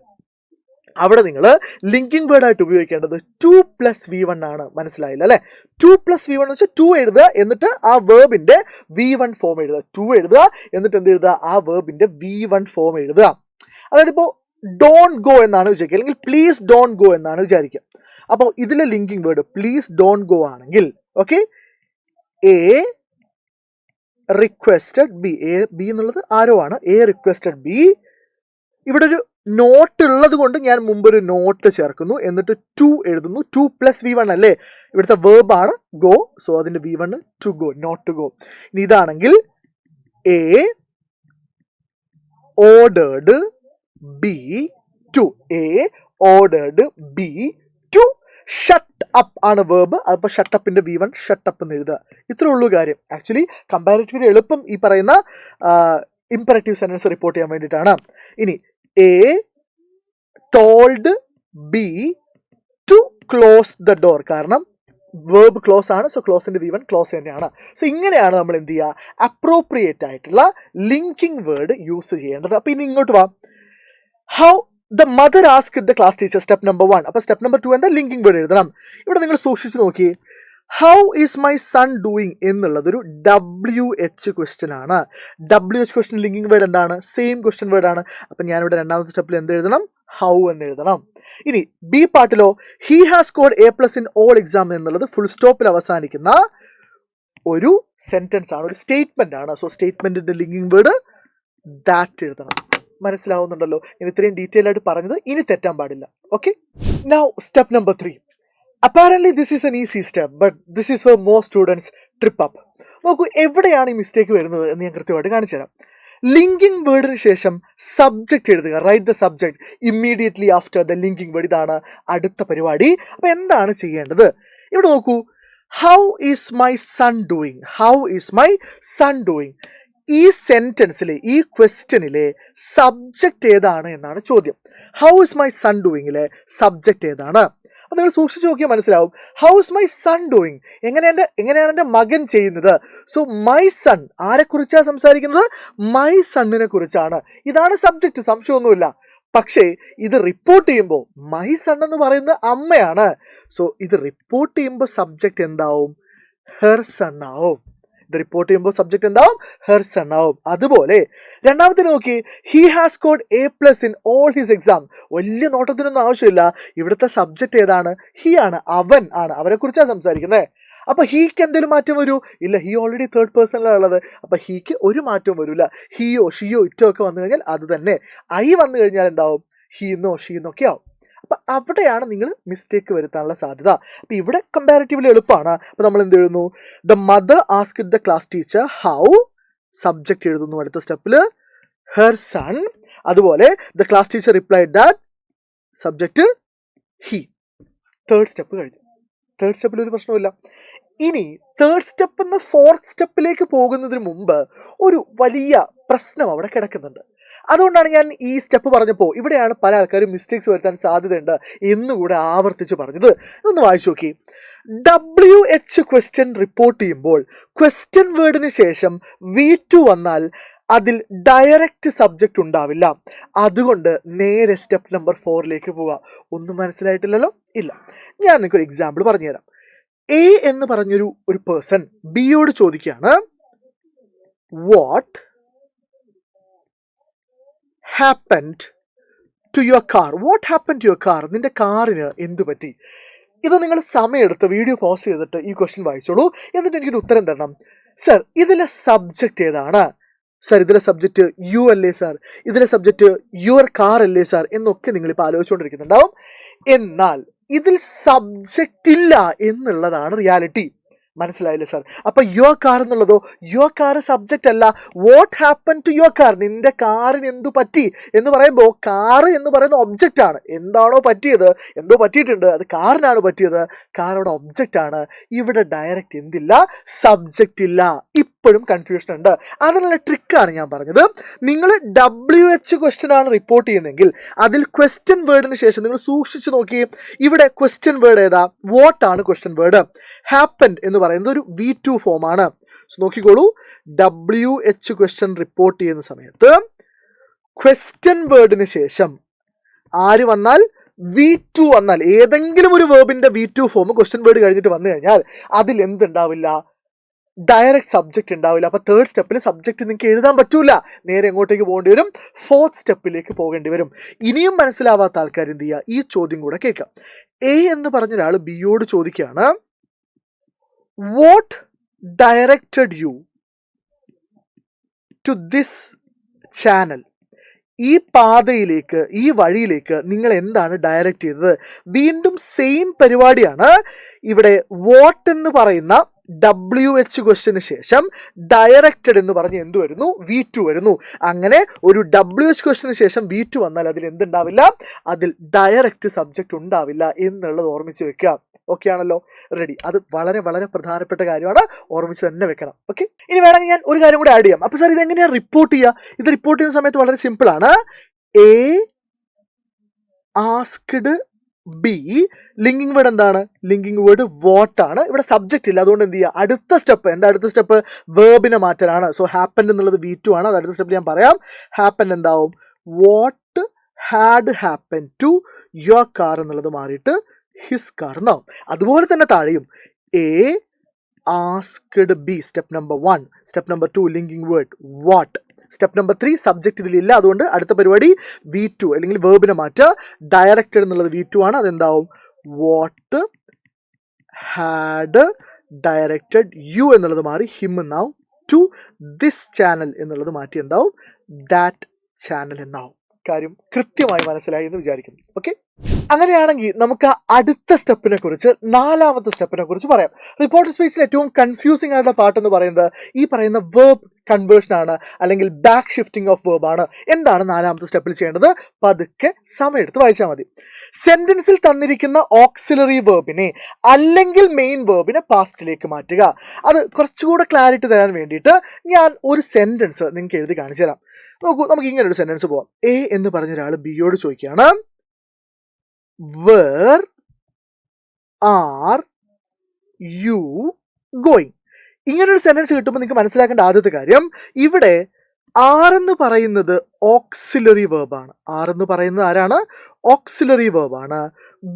അവിടെ നിങ്ങൾ ലിങ്കിങ് വേർഡ് ആയിട്ട് ഉപയോഗിക്കേണ്ടത് 2+V1 ആണ്. മനസ്സിലായില്ല അല്ലെ? 2+V1 എന്ന് വെച്ചാൽ 2 എഴുതുക, എന്നിട്ട് ആ വേർബിന്റെ V1 ഫോം എഴുതുക. 2 എഴുതുക, എന്നിട്ട് എന്ത് എഴുതുക? ആ വേർബിന്റെ V1 ഫോം എഴുതുക. അതായത് ഇപ്പോൾ ഡോണ്ട് ഗോ എന്നാണ് വിചാരിക്കുക, അല്ലെങ്കിൽ പ്ലീസ് ഡോണ്ട് ഗോ എന്നാണ് വിചാരിക്കുക. അപ്പോൾ ഇതിലെ linking word please don't go ആണെങ്കിൽ okay, A requested B, A B എന്നുള്ളത് ആരോ ആണ്, എ റിക്വസ്റ്റഡ് ബി. ഇവിടെ ഒരു നോട്ട് ഉള്ളത് കൊണ്ട് ഞാൻ മുമ്പൊരു നോട്ട് ചേർക്കുന്നു, എന്നിട്ട് ടു എഴുതുന്നു. 2+V1 അല്ലേ, ഇവിടുത്തെ വേർബാണ് ഗോ, സോ അതിന്റെ V1 to go, not to go. ഇനി ഇതാണെങ്കിൽ A ordered B to, A ordered B to shut up ആണ് വേർബ്. അപ്പോൾ ഷട്ടപ്പിന്റെ V1 ഷട്ടപ്പ് എന്ന് എഴുതുക. ഇത്രേ ഉള്ളൂ കാര്യം. ആക്ച്വലി കമ്പാരിറ്റീവ്ലി എളുപ്പം ഈ പറയുന്ന ഇംപെറേറ്റീവ് സെന്റൻസ് റിപ്പോർട്ട് ചെയ്യാൻ വേണ്ടിയിട്ടാണ്. ഇനി A told B to close the door, കാരണം വേർബ് ക്ലോസ് ആണ്, സോ ക്ലോസിന്റെ V1 ക്ലോസ് തന്നെയാണ്. സോ ഇങ്ങനെയാണ് നമ്മൾ എന്ത് ചെയ്യുക, അപ്രോപ്രിയേറ്റ് ആയിട്ടുള്ള ലിങ്കിങ് വേർഡ് യൂസ് ചെയ്യേണ്ടത്. അപ്പൊ ഇനി ഇങ്ങോട്ട് വാ. How the mother asked the class teacher, step number 1. അപ്പൊ സ്റ്റെപ്പ് നമ്പർ 2 എന്താ, ലിങ്കിങ് വേർഡ് എഴുതണം. ഇവിടെ നിങ്ങൾ സൂക്ഷിച്ച് നോക്കി, how is my son doing എന്നുള്ളതൊരു WH ക്വസ്റ്റ്യൻ ആണ്. WH ക്വസ്റ്റ്യൻ ലിങ്കിങ് വേർഡ് എന്താണ്, സെയിം ക്വസ്റ്റ്യൻ വേർഡ് ആണ്. അപ്പൊ ഞാനിവിടെ രണ്ടാമത്തെ സ്റ്റെപ്പിൽ എന്ത് എഴുതണം, ഹൗ എന്ന് എഴുതണം. ഇനി ബി പാർട്ടിലോ, he has scored A+ in all exam എന്നുള്ളത് ഫുൾ സ്റ്റോപ്പിൽ അവസാനിക്കുന്ന ഒരു സെന്റൻസ് ആണ്, ഒരു സ്റ്റേറ്റ്മെന്റ് ആണ്. സോ സ്റ്റേറ്റ്മെന്റിന്റെ ലിങ്കിങ് വേർഡ് ദാറ്റ് എഴുതണം. മനസ്സിലാവുന്നുണ്ടല്ലോ ഞാൻ ഇത്രയും ഡീറ്റെയിൽ ആയിട്ട് പറഞ്ഞത്, ഇനി തെറ്റാൻ പാടില്ല. Okay, now step number 3. Apparently this is an easy step, but this is for most students trip up. നോക്കൂ, എവിടെയാണ് ഈ മിസ്റ്റേക്ക് വരുന്നത് എന്ന് ഞാൻ കൃത്യമായിട്ട് കാണിച്ചു തരാം. ലിങ്കിങ് വേർഡിന് ശേഷം സബ്ജക്റ്റ് എഴുതുക, write the subject immediately after the linking word. ഇതാണ് അടുത്ത പരിപാടി. അപ്പൊ എന്താണ് ചെയ്യേണ്ടത്, ഇവിടെ നോക്കൂ, how is my son doing, how is my son doing. ഈ സെന്റൻസിലെ, ഈ ക്വസ്റ്റ്യനിലെ സബ്ജക്റ്റ് ഏതാണ് എന്നാണ് ചോദ്യം. ഹൗ ഇസ് മൈ സൺ ഡൂയിങ്ങിലെ സബ്ജക്റ്റ് ഏതാണ്? അപ്പോൾ നിങ്ങൾ സൂക്ഷിച്ച് നോക്കിയാൽ മനസ്സിലാവും. How is my son doing, എങ്ങനെയാണ് എൻ്റെ മകൻ ചെയ്യുന്നത്. സോ മൈ സൺ ആരെക്കുറിച്ചാണ് സംസാരിക്കുന്നത്, മൈ സണ്ണിനെ കുറിച്ചാണ്. ഇതാണ് സബ്ജക്റ്റ്, സംശയമൊന്നുമില്ല. പക്ഷേ ഇത് റിപ്പോർട്ട് ചെയ്യുമ്പോൾ മൈ സൺ എന്ന് പറയുന്നത് അമ്മയാണ്. സോ ഇത് റിപ്പോർട്ട് ചെയ്യുമ്പോൾ സബ്ജക്റ്റ് എന്താവും, ഹെർ സൺ ആവും. ഇത് റിപ്പോർട്ട് ചെയ്യുമ്പോൾ സബ്ജക്റ്റ് എന്താവും, ഹെർ സൺ ആവും. അതുപോലെ രണ്ടാമത്തെ നോക്കി, he has scored A+ in all his exam. വലിയ നോട്ടത്തിനൊന്നും ആവശ്യമില്ല. ഇവിടുത്തെ സബ്ജക്റ്റ് ഏതാണ്, ഹി ആണ്, അവൻ ആണ്, അവനെ കുറിച്ചാണ് സംസാരിക്കുന്നത്. അപ്പൊ ഹീക്ക് എന്തെങ്കിലും മാറ്റം വരൂ, ഇല്ല, ഹി ഓൾറെഡി തേർഡ് പേഴ്സണിലാണ് ഉള്ളത്. അപ്പൊ ഹീക്ക് ഒരു മാറ്റവും വരില്ല. ഹിയോ ഷിയോ ഇറ്റോ ഒക്കെ വന്നു കഴിഞ്ഞാൽ അത് തന്നെ. ഐ വന്നു കഴിഞ്ഞാൽ എന്താവും, ഹീന്നോ ഷീന്നൊക്കെ ആവും. അപ്പൊ അവിടെയാണ് നിങ്ങൾ മിസ്റ്റേക്ക് വരുത്താനുള്ള സാധ്യത. അപ്പൊ ഇവിടെ കമ്പാരിറ്റീവ്ലി എളുപ്പമാണ്. അപ്പൊ നമ്മൾ എന്ത് എഴുതുന്നു, the mother asked the class teacher how, subject എഴുതുന്നു അടുത്ത സ്റ്റെപ്പിൽ, ഹെർ സൺ. അതുപോലെ the class teacher replied that, subject he. Third step കഴിഞ്ഞു. തേർഡ് സ്റ്റെപ്പിൽ ഒരു പ്രശ്നമില്ല. ഇനി തേർഡ് സ്റ്റെപ്പ് എന്ന് ഫോർത്ത് സ്റ്റെപ്പിലേക്ക് പോകുന്നതിന് മുമ്പ് ഒരു വലിയ പ്രശ്നം അവിടെ കിടക്കുന്നുണ്ട്. അതുകൊണ്ടാണ് ഞാൻ ഈ സ്റ്റെപ്പ് പറഞ്ഞപ്പോൾ ഇവിടെയാണ് പല ആൾക്കാരും മിസ്റ്റേക്സ് വരുത്താൻ സാധ്യതയുണ്ട് എന്നുകൂടെ ആവർത്തിച്ച് പറഞ്ഞത്. ഇതൊന്ന് വായിച്ചു നോക്കി. WH ക്വസ്റ്റ്യൻ റിപ്പോർട്ട് ചെയ്യുമ്പോൾ ക്വസ്റ്റ്യൻ വേർഡിന് ശേഷം V2 വന്നാൽ അതിൽ ഡയറക്റ്റ് സബ്ജക്റ്റ് ഉണ്ടാവില്ല. അതുകൊണ്ട് നേരെ സ്റ്റെപ്പ് നമ്പർ 4ലേക്ക് പോവാം. ഒന്നും മനസ്സിലായിട്ടില്ലല്ലോ? ഇല്ല. ഞാൻ നിങ്ങൾക്ക് ഒരു എക്സാമ്പിൾ പറഞ്ഞുതരാം. A എന്ന് പറഞ്ഞൊരു പേഴ്സൺ ബിയോട് ചോദിക്കുകയാണ്, what happened to your car? What happened to your car? നിന്റെ കാറിന് എന്തു പറ്റി? ഇത് നിങ്ങൾ സമയമെടുത്ത് വീഡിയോ പോസ് ചെയ്തിട്ട് ഈ ക്വസ്റ്റ്യൻ വായിച്ചോളൂ. എന്നിട്ട് എനിക്കൊരു ഉത്തരം തരണം. സർ ഇതിലെ സബ്ജക്റ്റ് ഏതാണ്? സർ ഇതിലെ സബ്ജക്റ്റ് യു അല്ലേ സാർ? ഇതിലെ സബ്ജക്റ്റ് യുവർ കാർ അല്ലേ സാർ? എന്നൊക്കെ നിങ്ങളിപ്പോൾ ആലോചിച്ചുകൊണ്ടിരിക്കുന്നുണ്ടാവും. എന്നാൽ ഇതിൽ സബ്ജക്റ്റ് ഇല്ല എന്നുള്ളതാണ് റിയാലിറ്റി. മനസ്സിലായില്ലേ സാർ? അപ്പൊ യുവർ കാർ എന്നുള്ളതോ, യുവർ കാർ സബ്ജക്റ്റ് അല്ല. What happen to your car, നിന്റെ കാറിന് എന്തു പറ്റി എന്ന് പറയുമ്പോൾ കാറ് എന്ന് പറയുന്ന ഒബ്ജക്റ്റ് ആണ്. എന്താണോ പറ്റിയത്, എന്തോ പറ്റിയിട്ടുണ്ട്, അത് കാറിനാണ് പറ്റിയത്. കാറോടെ ഒബ്ജക്റ്റ് ആണ്. ഇവിടെ ഡയറക്റ്റ് എന്തില്ല, സബ്ജക്റ്റ് ഇല്ല. ഇപ്പോഴും കൺഫ്യൂഷൻ ഉണ്ട്. അതിനുള്ള ട്രിക്കാണ് ഞാൻ പറഞ്ഞത്. നിങ്ങൾ WH ക്വസ്റ്റ്യൻ ആണ് റിപ്പോർട്ട് ചെയ്യുന്നതെങ്കിൽ അതിൽ ക്വസ്റ്റ്യൻ വേർഡിന് ശേഷം നിങ്ങൾ സൂക്ഷിച്ചു നോക്കി. ഇവിടെ ക്വസ്റ്റ്യൻ വേർഡ് ഏതാ, വാട്ട് ആണ് ക്വസ്റ്റ്യൻ വേർഡ്. ഹാപ്പൻഡ് എന്ന് പറയുന്നത് ഒരു V2 ഫോമാണ്. നോക്കിക്കോളൂ, WH ക്വസ്റ്റ്യൻ റിപ്പോർട്ട് ചെയ്യുന്ന സമയത്ത് ക്വസ്റ്റ്യൻ വേർഡിന് ശേഷം ആര് വന്നാൽ, V2 വന്നാൽ, ഏതെങ്കിലും ഒരു വേർബിന്റെ V2 ഫോം ക്വസ്റ്റ്യൻ വേർഡ് കഴിഞ്ഞിട്ട് വന്നു കഴിഞ്ഞാൽ അതിൽ എന്തുണ്ടാവില്ല, ഡയറക്റ്റ് സബ്ജക്റ്റ് ഉണ്ടാവില്ല. അപ്പോൾ തേർഡ് സ്റ്റെപ്പിൽ സബ്ജക്റ്റ് നിങ്ങൾക്ക് എഴുതാൻ പറ്റൂല, നേരെ എങ്ങോട്ടേക്ക് പോകേണ്ടി വരും, ഫോർത്ത് സ്റ്റെപ്പിലേക്ക് പോകേണ്ടി വരും. ഇനിയും മനസ്സിലാവാത്ത ആൾക്കാർ എന്ത് ചെയ്യുക, ഈ ചോദ്യം കൂടെ കേൾക്കാം. എ എന്ന് പറഞ്ഞ ഒരാൾ ബിയോട് ചോദിക്കുകയാണ്, what directed you to this channel? ഈ പാതയിലേക്ക്, ഈ വഴിയിലേക്ക് നിങ്ങൾ എന്താണ് ഡയറക്റ്റ് ചെയ്തത്? വീണ്ടും സെയിം പരിപാടിയാണ്. ഇവിടെ വാട്ട് എന്ന് പറയുന്ന WH ക്വസ്റ്റ്യന് ശേഷം ഡയറക്റ്റഡ് എന്ന് പറഞ്ഞ് എന്ത് വരുന്നു, V2 വരുന്നു. അങ്ങനെ ഒരു WH ക്വസ്റ്റ്യന് ശേഷം V2 വന്നാൽ അതിൽ എന്തുണ്ടാവില്ല, അതിൽ ഡയറക്റ്റ് സബ്ജക്റ്റ് ഉണ്ടാവില്ല എന്നുള്ളത് ഓർമ്മിച്ച് വെക്കുക. ഓക്കെ ആണല്ലോ, റെഡി. അത് വളരെ വളരെ പ്രധാനപ്പെട്ട കാര്യമാണ്, ഓർമ്മിച്ച് തന്നെ വെക്കണം. ഓക്കെ, ഇനി വേണമെങ്കിൽ ഞാൻ ഒരു കാര്യം കൂടി ആഡ് ചെയ്യാം. അപ്പോൾ സാർ ഇത് എങ്ങനെയാണ് റിപ്പോർട്ട് ചെയ്യുക? ഇത് റിപ്പോർട്ട് ചെയ്യുന്ന സമയത്ത് വളരെ സിമ്പിൾ ആണ്. A asked B, linking word എന്താണ്? ലിങ്കിങ് വേർഡ് വാട്ട് ആണ്. ഇവിടെ സബ്ജക്റ്റ് ഇല്ല, അതുകൊണ്ട് എന്ത് ചെയ്യുക, അടുത്ത സ്റ്റെപ്പ്, എന്താ അടുത്ത സ്റ്റെപ്പ്? വേർബിനെ മാറ്റലാണ്. സോ ഹാപ്പൻ എന്നുള്ളത് V2 ആണ്. അത് അടുത്ത സ്റ്റെപ്പിൽ ഞാൻ പറയാം. ഹാപ്പൻ എന്താവും? What had happen to your car എന്നുള്ളത് മാറിയിട്ട് ഹിസ് കാർ എന്നാവും. അതുപോലെ തന്നെ താഴെയും A asked B, step number 1. Step number 2 linking word what. Step number 3 subject ഇതിലില്ല, അതുകൊണ്ട് അടുത്ത പരിപാടി V2 അല്ലെങ്കിൽ വേർബിനെ മാറ്റുക. ഡയറക്റ്റഡ് എന്നുള്ളത് V2 ആണ്. അതെന്താവും? വാട്ട് ഹാഡ് ഡയറക്റ്റഡ് യു എന്നുള്ളത് മാറി ഹിം എന്നാവും. ടു ദിസ് ചാനൽ എന്നുള്ളത് മാറ്റി എന്താവും? ദാറ്റ് ചാനൽ എന്നാവും. കാര്യം കൃത്യമായി മനസ്സിലായി എന്ന് വിചാരിക്കുന്നു. ഓക്കെ, അങ്ങനെയാണെങ്കിൽ നമുക്ക് അടുത്ത സ്റ്റെപ്പിനെ കുറിച്ച്, 4ാമത്തെ സ്റ്റെപ്പിനെ കുറിച്ച് പറയാം. റിപ്പോർട്ടർ സ്പേസിൽ ഏറ്റവും കൺഫ്യൂസിംഗ് ആയിട്ടുള്ള പാർട്ട് എന്ന് പറയുന്നത് ഈ പറയുന്ന വേർബ് കൺവേർഷൻ ആണ്, അല്ലെങ്കിൽ ബാക്ക് ഷിഫ്റ്റിംഗ് ഓഫ് വേർബ് ആണ്. എന്താണ് 4ാമത്തെ സ്റ്റെപ്പിൽ ചെയ്യേണ്ടത്? പതുക്കെ സമയമെടുത്ത് വായിച്ചാൽ മതി. സെന്റൻസിൽ തന്നിരിക്കുന്ന ഓക്സിലറി വേർബിനെ അല്ലെങ്കിൽ മെയിൻ വേർബിനെ പാസ്റ്റിലേക്ക് മാറ്റുക. അത് കുറച്ചുകൂടെ ക്ലാരിറ്റി തരാൻ വേണ്ടിയിട്ട് ഞാൻ ഒരു സെന്റൻസ് നിങ്ങൾക്ക് എഴുതി കാണിച്ചു തരാം. നോക്കൂ, നമുക്ക് ഇങ്ങനെ ഒരു സെന്റൻസ് പോവാം. എ എന്ന് പറഞ്ഞ ഒരാൾ ബിയോട് ചോദിക്കുകയാണ്, വേർ ആർ യു ഗോയിങ്? ഇങ്ങനൊരു സെന്റൻസ് കിട്ടുമ്പോൾ നിങ്ങൾക്ക് മനസ്സിലാക്കേണ്ട ആദ്യത്തെ കാര്യം, ഇവിടെ ആർ എന്ന് പറയുന്നത് ഓക്സിലറി വേർബാണ്. ആർ എന്ന് പറയുന്നത് ആരാണ്? ഓക്സിലറി വേർബാണ്.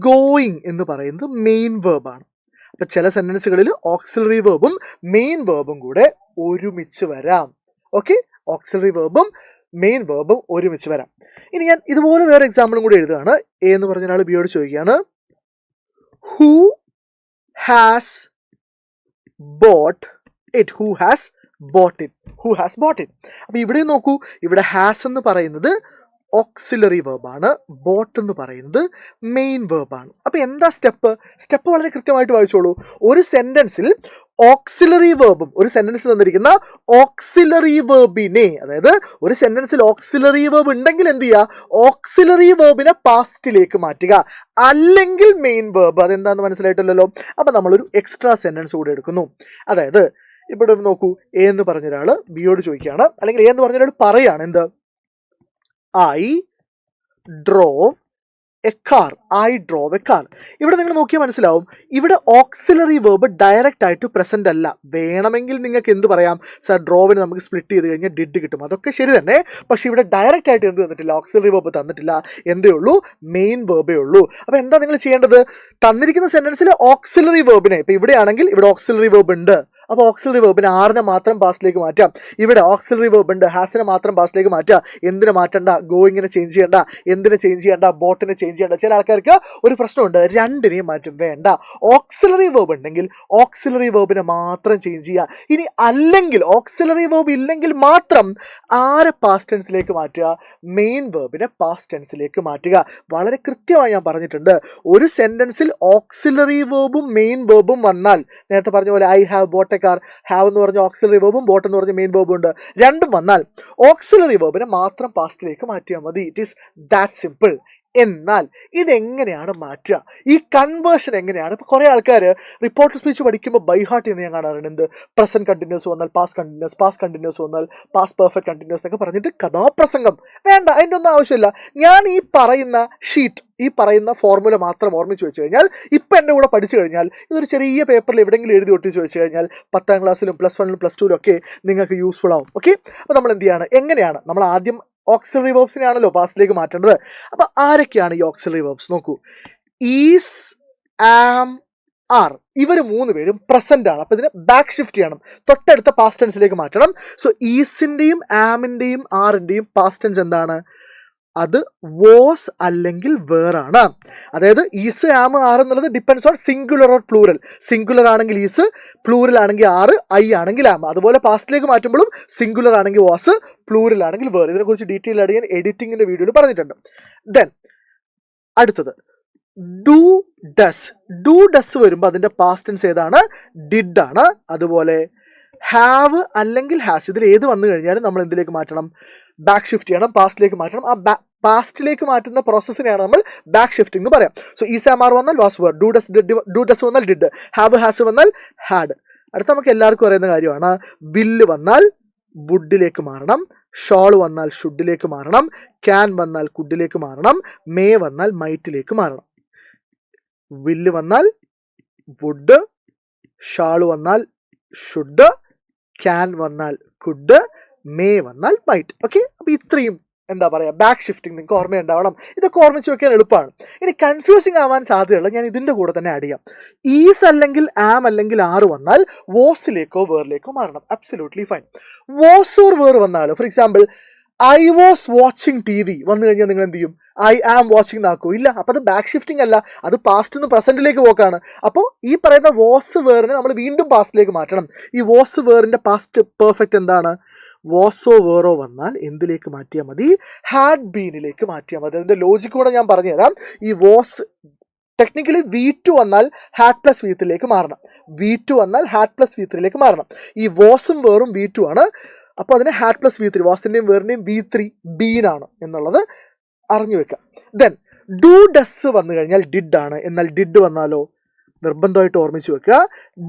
ഗോയിങ് എന്ന് പറയുന്നത് മെയിൻ വേർബാണ്. അപ്പൊ ചില സെന്റൻസുകളിൽ ഓക്സിലറി വേർബും മെയിൻ വേർബും കൂടെ ഒരുമിച്ച് വരാം. ഓക്കെ, ഓക്സിലറി വേർബും മെയിൻ വേർബും ഒരുമിച്ച് വരാം. ഇനി ഞാൻ ഇതുപോലെ വേറെ എക്സാമ്പിളും കൂടി എഴുതുകയാണ്. എ എന്ന് പറഞ്ഞ ആൾ ബിയോട് ചോദിക്കുകയാണ്, who has bought it? Who has bought it? Who has bought it? അപ്പോൾ ഇവിടെ നോക്കൂ, ഇവിടെ ഹാസ് എന്ന് പറയുന്നത് ഓക്സിലറി വേർബാണ്, ബോട്ട് എന്ന് പറയുന്നത് മെയിൻ വേർബാണ്. അപ്പോൾ എന്താ സ്റ്റെപ്പ്? സ്റ്റെപ്പ് വളരെ കൃത്യമായിട്ട് വായിച്ചോളൂ. ഒരു സെന്റൻസിൽ ഓക്സിലറി വേർബും, ഒരു സെന്റൻസ് തന്നിരിക്കുന്ന ഓക്സിലറി വേർബിനെ, അതായത് ഒരു സെന്റൻസിൽ ഓക്സിലറി വേർബ് ഉണ്ടെങ്കിൽ എന്ത് ചെയ്യുക? ഓക്സിലറി വേർബിനെ പാസ്റ്റിലേക്ക് മാറ്റുക, അല്ലെങ്കിൽ മെയിൻ വേർബ്. അതെന്താണെന്ന് മനസ്സിലായിട്ടില്ലല്ലോ. അപ്പം നമ്മളൊരു എക്സ്ട്രാ സെന്റൻസ് കൂടെ എടുക്കുന്നു. അതായത് ഇവിടെ നോക്കൂ, എ എന്ന് പറഞ്ഞ ഒരാൾ ബിയോട് ചോദിക്കുകയാണ്, അല്ലെങ്കിൽ എ എന്ന് പറഞ്ഞ ഒരാൾ പറയാണ്, എന്ത്? I drove A car. I drove A car. ഇവിടെ നിങ്ങൾ നോക്കിയാൽ മനസ്സിലാവും, ഇവിടെ ഓക്സിലറി വേർബ് ഡയറക്റ്റ് ആയിട്ട് പ്രസന്റ് അല്ല. വേണമെങ്കിൽ നിങ്ങൾക്ക് എന്ത് പറയാം? സാർ, ഡ്രോവിന് നമുക്ക് സ്പ്ലിറ്റ് ചെയ്ത് കഴിഞ്ഞാൽ ഡിഡ് കിട്ടും. അതൊക്കെ ശരി തന്നെ. പക്ഷെ ഇവിടെ ഡയറക്റ്റ് ആയിട്ട് എന്ത് തന്നിട്ടില്ല? ഓക്സിലറി വേർബ് തന്നിട്ടില്ല. എന്തേ ഉള്ളൂ? മെയിൻ വേർബേ ഉള്ളൂ. അപ്പോൾ എന്താ നിങ്ങൾ ചെയ്യേണ്ടത്? തന്നിരിക്കുന്ന സെന്റൻസിൽ ഓക്സിലറി വേർബിനെ, ഇപ്പം ഇവിടെ ആണെങ്കിൽ ഇവിടെ ഓക്സിലറി വേർബ് ഉണ്ട്, അപ്പോൾ ഓക്സിലറി വേർബിനെ ആറിനെ മാത്രം പാസ്റ്റിലേക്ക് മാറ്റാം. ഇവിടെ ഓക്സിലറി വേർബ് ഉണ്ട്, ഹാസിനെ മാത്രം പാസ്റ്റിലേക്ക് മാറ്റാം. എന്തിനെ മാറ്റണ്ട? ഗോയിങ്ങിനെ ചേഞ്ച് ചെയ്യേണ്ട. എന്തിനെ ചേഞ്ച് ചെയ്യേണ്ട? ബോട്ടിനെ ചേഞ്ച് ചെയ്യേണ്ട. ചില ആൾക്കാർക്ക് ഒരു പ്രശ്നമുണ്ട്, രണ്ടിനെയും മാറ്റും. വേണ്ട, ഓക്സിലറി വേർബ് ഉണ്ടെങ്കിൽ ഓക്സിലറി വേർബിനെ മാത്രം ചേഞ്ച് ചെയ്യുക. ഇനി അല്ലെങ്കിൽ ഓക്സിലറി വേർബ് ഇല്ലെങ്കിൽ മാത്രം ആരെ പാസ്റ്റ് ടെൻസിലേക്ക് മാറ്റുക? മെയിൻ വേർബിനെ പാസ്റ്റ് ടെൻസിലേക്ക് മാറ്റുക. വളരെ കൃത്യമായി ഞാൻ പറഞ്ഞിട്ടുണ്ട്. ഒരു സെന്റൻസിൽ ഓക്സിലറി വേർബും മെയിൻ വേർബും വന്നാൽ, നേരത്തെ പറഞ്ഞ പോലെ I have bought car, have എന്ന് പറഞ്ഞ ഓക്സിലറി വേർബും ബോട്ട് എന്ന് പറഞ്ഞ മെയിൻ വേർബും ഉണ്ട്. രണ്ടും വന്നാൽ ഓക്സിലറി വേർബിനെ മാത്രം പാസ്റ്റിലേക്ക് മാറ്റിയാൽ മതി. It is that simple. എന്നാൽ ഇതെങ്ങനെയാണ് മാറ്റുക? ഈ കൺവേർഷൻ എങ്ങനെയാണ്? ഇപ്പോൾ കുറേ ആൾക്കാർ റിപ്പോർട്ടർ സ്പീച്ച് പഠിക്കുമ്പോൾ ബൈഹാർട്ട് എന്ന് ഞാൻ കാണാറുണ്ട്. എന്ത്? പ്രസന്റ് കണ്ടിന്യൂസ് വന്നാൽ പാസ്റ്റ് കണ്ടിന്യൂസ്, പാസ്റ്റ് കണ്ടിന്യൂസ് വന്നാൽ പാസ്റ്റ് പെർഫെക്റ്റ് കണ്ടിന്യൂസ് എന്നൊക്കെ പറഞ്ഞിട്ട് കഥാപ്രസംഗം. വേണ്ട, അതിൻ്റെ ഒന്നും ആവശ്യമില്ല. ഞാൻ ഈ പറയുന്ന ഷീറ്റ്, ഈ പറയുന്ന ഫോർമുല മാത്രം ഓർമ്മിച്ച് വെച്ച് കഴിഞ്ഞാൽ, ഇപ്പം എൻ്റെ കൂടെ പഠിച്ചു കഴിഞ്ഞാൽ, ഇതൊരു ചെറിയ പേപ്പറിൽ എവിടെയെങ്കിലും എഴുതി ഒട്ടിച്ച് വെച്ച് കഴിഞ്ഞാൽ 10ാം ക്ലാസ്സിലും +1ലും +2ലും ഒക്കെ നിങ്ങൾക്ക് യൂസ്ഫുൾ ആവും. ഓക്കെ, അപ്പോൾ നമ്മൾ എന്ത് ചെയ്യാണ്? എങ്ങനെയാണ് നമ്മൾ ആദ്യം ഓക്സിലറി വേർബ്സിനെ ആണല്ലോ പാസ്റ്റിലേക്ക് മാറ്റേണ്ടത്. അപ്പോൾ ആരൊക്കെയാണ് ഈ ഓക്സിലറി വേർബ്സ്? നോക്കൂ, ഈസ്, ആം, ആർ. ഇവർ 3 പേരും പ്രസന്റ് ആണ്. അപ്പോൾ ഇതിനെ ബാക്ക് ഷിഫ്റ്റ് ചെയ്യണം, തൊട്ടടുത്ത പാസ്റ്റ് ടെൻസിലേക്ക് മാറ്റണം. സോ ഈസിന്റെയും ആമിന്റെയും ആറിന്റെയും പാസ്റ്റ് ടെൻസ് എന്താണ്? അത് വാസ് അല്ലെങ്കിൽ വേർ ആണ്. അതായത് ഈസ് ആം ആർ എന്നുള്ളത് depends on singular or plural. Singular ആണെങ്കിൽ ഈസ്, പ്ലൂറൽ ആണെങ്കിൽ ആറ്, ഐ ആണെങ്കിൽ ആം. അതുപോലെ പാസ്റ്റിലേക്ക് മാറ്റുമ്പോഴും സിംഗുലർ ആണെങ്കിൽ വാസ്, പ്ലൂറൽ ആണെങ്കിൽ വേർ. ഇതിനെക്കുറിച്ച് ഡീറ്റെയിൽ ആയിട്ട് ഞാൻ എഡിറ്റിംഗിന്റെ വീഡിയോയിൽ പറഞ്ഞിട്ടുണ്ട്. ദെൻ അടുത്തത് ഡു ഡസ്. ഡു ഡസ് വരുമ്പോൾ അതിന്റെ പാസ്റ്റ് ടെൻസ് ഏതാണ്? ഡിഡ് ആണ്. അതുപോലെ ഹാവ് അല്ലെങ്കിൽ ഹാസ്, ഇതിൽ ഏത് വന്നു കഴിഞ്ഞാലും നമ്മൾ എന്തിലേക്ക് മാറ്റണം? ബാക്ക് ഷിഫ്റ്റ് ചെയ്യണം, പാസ്റ്റിലേക്ക് മാറ്റണം. ആ പാസ്റ്റിലേക്ക് മാറ്റുന്ന പ്രോസസ്സിനെയാണ് നമ്മൾ ബാക്ക് ഷിഫ്റ്റിംഗ് എന്ന് പറയാം. സോ ഈസ് ആം ആർ വന്നാൽ വാസ് വേർ, ഡു ഡസ് വന്നാൽ ഡിഡ്, ഹാവ് ഹാസ് വന്നാൽ ഹാഡ്. അടുത്ത നമുക്ക് എല്ലാവർക്കും അറിയുന്ന കാര്യമാണ് വില്ല് വന്നാൽ വുഡിലേക്ക് മാറണം, ഷോൾ വന്നാൽ ഷുഡിലേക്ക് മാറണം, ക്യാൻ വന്നാൽ കുഡിലേക്ക് മാറണം, മേ വന്നാൽ മൈറ്റിലേക്ക് മാറണം. വില്ല് വന്നാൽ വുഡ്, ഷാൾ വന്നാൽ ഷുഡ്, ക്യാൻ വന്നാൽ കുഡ്, മേ വന്നാൽ മൈറ്റ്. ഓക്കെ, അപ്പൊ ഇത്രയും എന്താ പറയുക ബാക്ക് ഷിഫ്റ്റിംഗ് നിങ്ങൾക്ക് ഓർമ്മയുണ്ടാവണം. ഇതൊക്കെ ഓർമ്മിച്ച് വെക്കാൻ എളുപ്പമാണ്. ഇനി കൺഫ്യൂസിങ് ആവാൻ സാധ്യതയുള്ള ഞാൻ ഇതിന്റെ കൂടെ തന്നെ ആഡ് ചെയ്യാം. ഈസ് അല്ലെങ്കിൽ ആം അല്ലെങ്കിൽ ആറ് വന്നാൽ വോസിലേക്കോ വേറിലേക്കോ മാറണം. Absolutely fine. Was or were വന്നാലോ, for example I was watching TV വന്നു കഴിഞ്ഞാൽ നിങ്ങൾ എന്ത് ചെയ്യും? ഐ ആം വാച്ചിങ് എന്നാക്കോ? ഇല്ല. അപ്പോൾ അത് ബാക്ക് ഷിഫ്റ്റിംഗ് അല്ല, അത് പാസ്റ്റ് നിന്ന് പ്രസന്റിലേക്ക് പോക്കാണ്. അപ്പോൾ ഈ പറയുന്ന വാസ് വേറിനെ നമ്മൾ വീണ്ടും പാസ്റ്റിലേക്ക് മാറ്റണം. ഈ വാസ് വേറിന്റെ പാസ്റ്റ് പെർഫെക്റ്റ് എന്താണ്? വാസോ വേറോ വന്നാൽ എന്തിലേക്ക് മാറ്റിയാൽ മതി? ഹാഡ് ബീനിലേക്ക് മാറ്റിയാൽ മതി. അതിന്റെ ലോജിക്ക് കൂടെ ഞാൻ പറഞ്ഞുതരാം. ഈ വാസ് ടെക്നിക്കലി V2 വന്നാൽ ഹാഡ് പ്ലസ് V3ലേക്ക് മാറണം, V2 വന്നാൽ ഹാഡ് പ്ലസ് V3ലേക്ക് മാറണം. ഈ വാസും വേറും V2 ആണ്. അപ്പോൾ അതിന് ഹാഡ് പ്ലസ് V3, വാസിന്റെയും വേറിന്റെയും V3 ബീനാണ് എന്നുള്ളത് അറിഞ്ഞു വെക്കാം. ദെൻ ഡു ഡസ് വന്നു കഴിഞ്ഞാൽ ഡിഡ് ആണ്. എന്നാൽ ഡിഡ് വന്നാലോ നിർബന്ധമായിട്ട് ഓർമ്മിച്ച് വെക്കുക,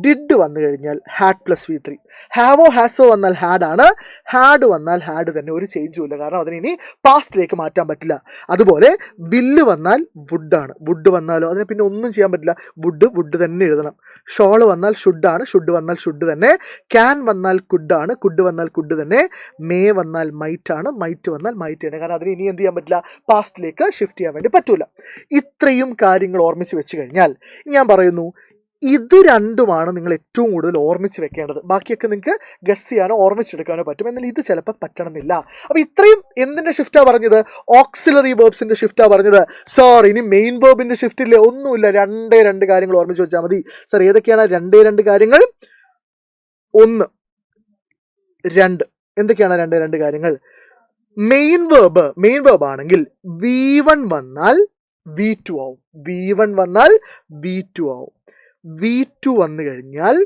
ഡിഡ് വന്നു കഴിഞ്ഞാൽ ഹാഡ് പ്ലസ് V3. ഹാവോ ഹാസോ വന്നാൽ ഹാഡ് ആണ്. ഹാഡ് വന്നാൽ ഹാഡ് തന്നെ, ഒരു ചേഞ്ചും ഇല്ല, കാരണം അതിന് ഇനി പാസ്റ്റിലേക്ക് മാറ്റാൻ പറ്റില്ല. അതുപോലെ വില്ല് വന്നാൽ വുഡ് ആണ്. വുഡ് വന്നാലോ അതിനെ പിന്നെ ഒന്നും ചെയ്യാൻ പറ്റില്ല, വുഡ് തന്നെ എഴുതണം. ഷോൾ വന്നാൽ ഷുഡാണ്, ഷുഡ് വന്നാൽ ഷുഡ് തന്നെ. ക്യാൻ വന്നാൽ കുഡാണ്, കുഡ് വന്നാൽ കുഡ് തന്നെ. മേ വന്നാൽ മൈറ്റ് ആണ്, മൈറ്റ് വന്നാൽ മൈറ്റ് തന്നെ, കാരണം അതിന് ഇനി എന്ത് ചെയ്യാൻ പറ്റില്ല? പാസ്റ്റിലേക്ക് ഷിഫ്റ്റ് ചെയ്യാൻ വേണ്ടി പറ്റൂല. ഇത്രയും കാര്യങ്ങൾ ഓർമ്മിച്ച് വെച്ച് കഴിഞ്ഞാൽ ഞാൻ പറയുന്നു ഇത് രണ്ടുമാണ് നിങ്ങൾ ഏറ്റവും കൂടുതൽ ഓർമ്മിച്ച് വെക്കേണ്ടത്. ബാക്കിയൊക്കെ നിങ്ങൾക്ക് ഗസ് ചെയ്യാനോ ഓർമ്മിച്ചെടുക്കാനോ പറ്റും, എന്നാൽ ഇത് ചിലപ്പോൾ പറ്റണമെന്നില്ല. അപ്പോൾ ഇത്രയും എന്തിൻ്റെ ഷിഫ്റ്റാണ് പറഞ്ഞത്? ഓക്സിലറി വേർബ്സിൻ്റെ ഷിഫ്റ്റാണ് പറഞ്ഞത്. സാർ ഇനി മെയിൻ വേർബിൻ്റെ ഷിഫ്റ്റ് ഇല്ലേ? ഒന്നുമില്ല, രണ്ട് കാര്യങ്ങൾ ഓർമ്മിച്ച് വെച്ചാൽ മതി. സാർ ഏതൊക്കെയാണ് രണ്ട് കാര്യങ്ങൾ? 1, 2. എന്തൊക്കെയാണ് രണ്ട് കാര്യങ്ങൾ? മെയിൻ വേർബ് ആണെങ്കിൽ V1 വന്നാൽ V2 ആവും, V1 വന്നാൽ V2 ആവും. V2 വന്നു കഴിഞ്ഞാൽ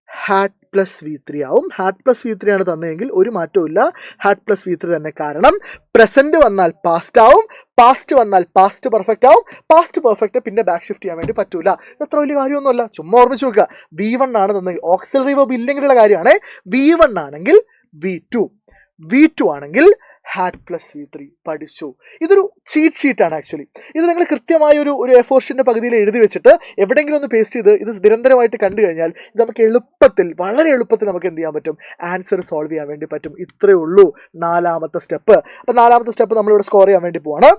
ഹാഡ് പ്ലസ് V3 ആവും. ഹാഡ് പ്ലസ് V3 ആണ് തന്നതെങ്കിൽ ഒരു മാറ്റവും ഇല്ല, ഹാഡ് പ്ലസ് V3 തന്നെ. കാരണം പ്രസന്റ് വന്നാൽ പാസ്റ്റ് ആവും, പാസ്റ്റ് വന്നാൽ പാസ്റ്റ് പെർഫെക്റ്റ് ആവും. പാസ്റ്റ് പെർഫെക്റ്റ് പിന്നെ ബാക്ക് ഷിഫ്റ്റ് ചെയ്യാൻ വേണ്ടി പറ്റൂല. അത്ര വലിയ കാര്യമൊന്നുമല്ല, ചുമ്മാ ഓർമ്മിച്ച് നോക്കുക. V1 ആണ് തന്നെങ്കിൽ ഓക്സിലറി വേർബ് ഇല്ലെങ്കിലുള്ള കാര്യമാണ്. V1 ആണെങ്കിൽ V2 ആണെങ്കിൽ ഹാഡ് പ്ലസ് V3 പഠിച്ചു. ഇതൊരു ചീറ്റ് ഷീറ്റാണ് ആക്ച്വലി. ഇത് നിങ്ങൾ കൃത്യമായ ഒരു A4 ഷീറ്റിൻ്റെ പകുതിയിൽ എഴുതി വെച്ചിട്ട് എവിടെയെങ്കിലും ഒന്ന് പേസ്റ്റ് ചെയ്ത് ഇത് നിരന്തരമായിട്ട് കണ്ടു കഴിഞ്ഞാൽ ഇത് നമുക്ക് വളരെ എളുപ്പത്തിൽ നമുക്ക് എന്ത് ചെയ്യാൻ പറ്റും? ആൻസർ സോൾവ് ചെയ്യാൻ വേണ്ടി പറ്റും. ഇത്രയേ ഉള്ളൂ 4ാമത്തെ സ്റ്റെപ്പ്. അപ്പോൾ 4ാമത്തെ സ്റ്റെപ്പ് നമ്മളിവിടെ സ്കോർ ചെയ്യാൻ വേണ്ടി പോവാണ്.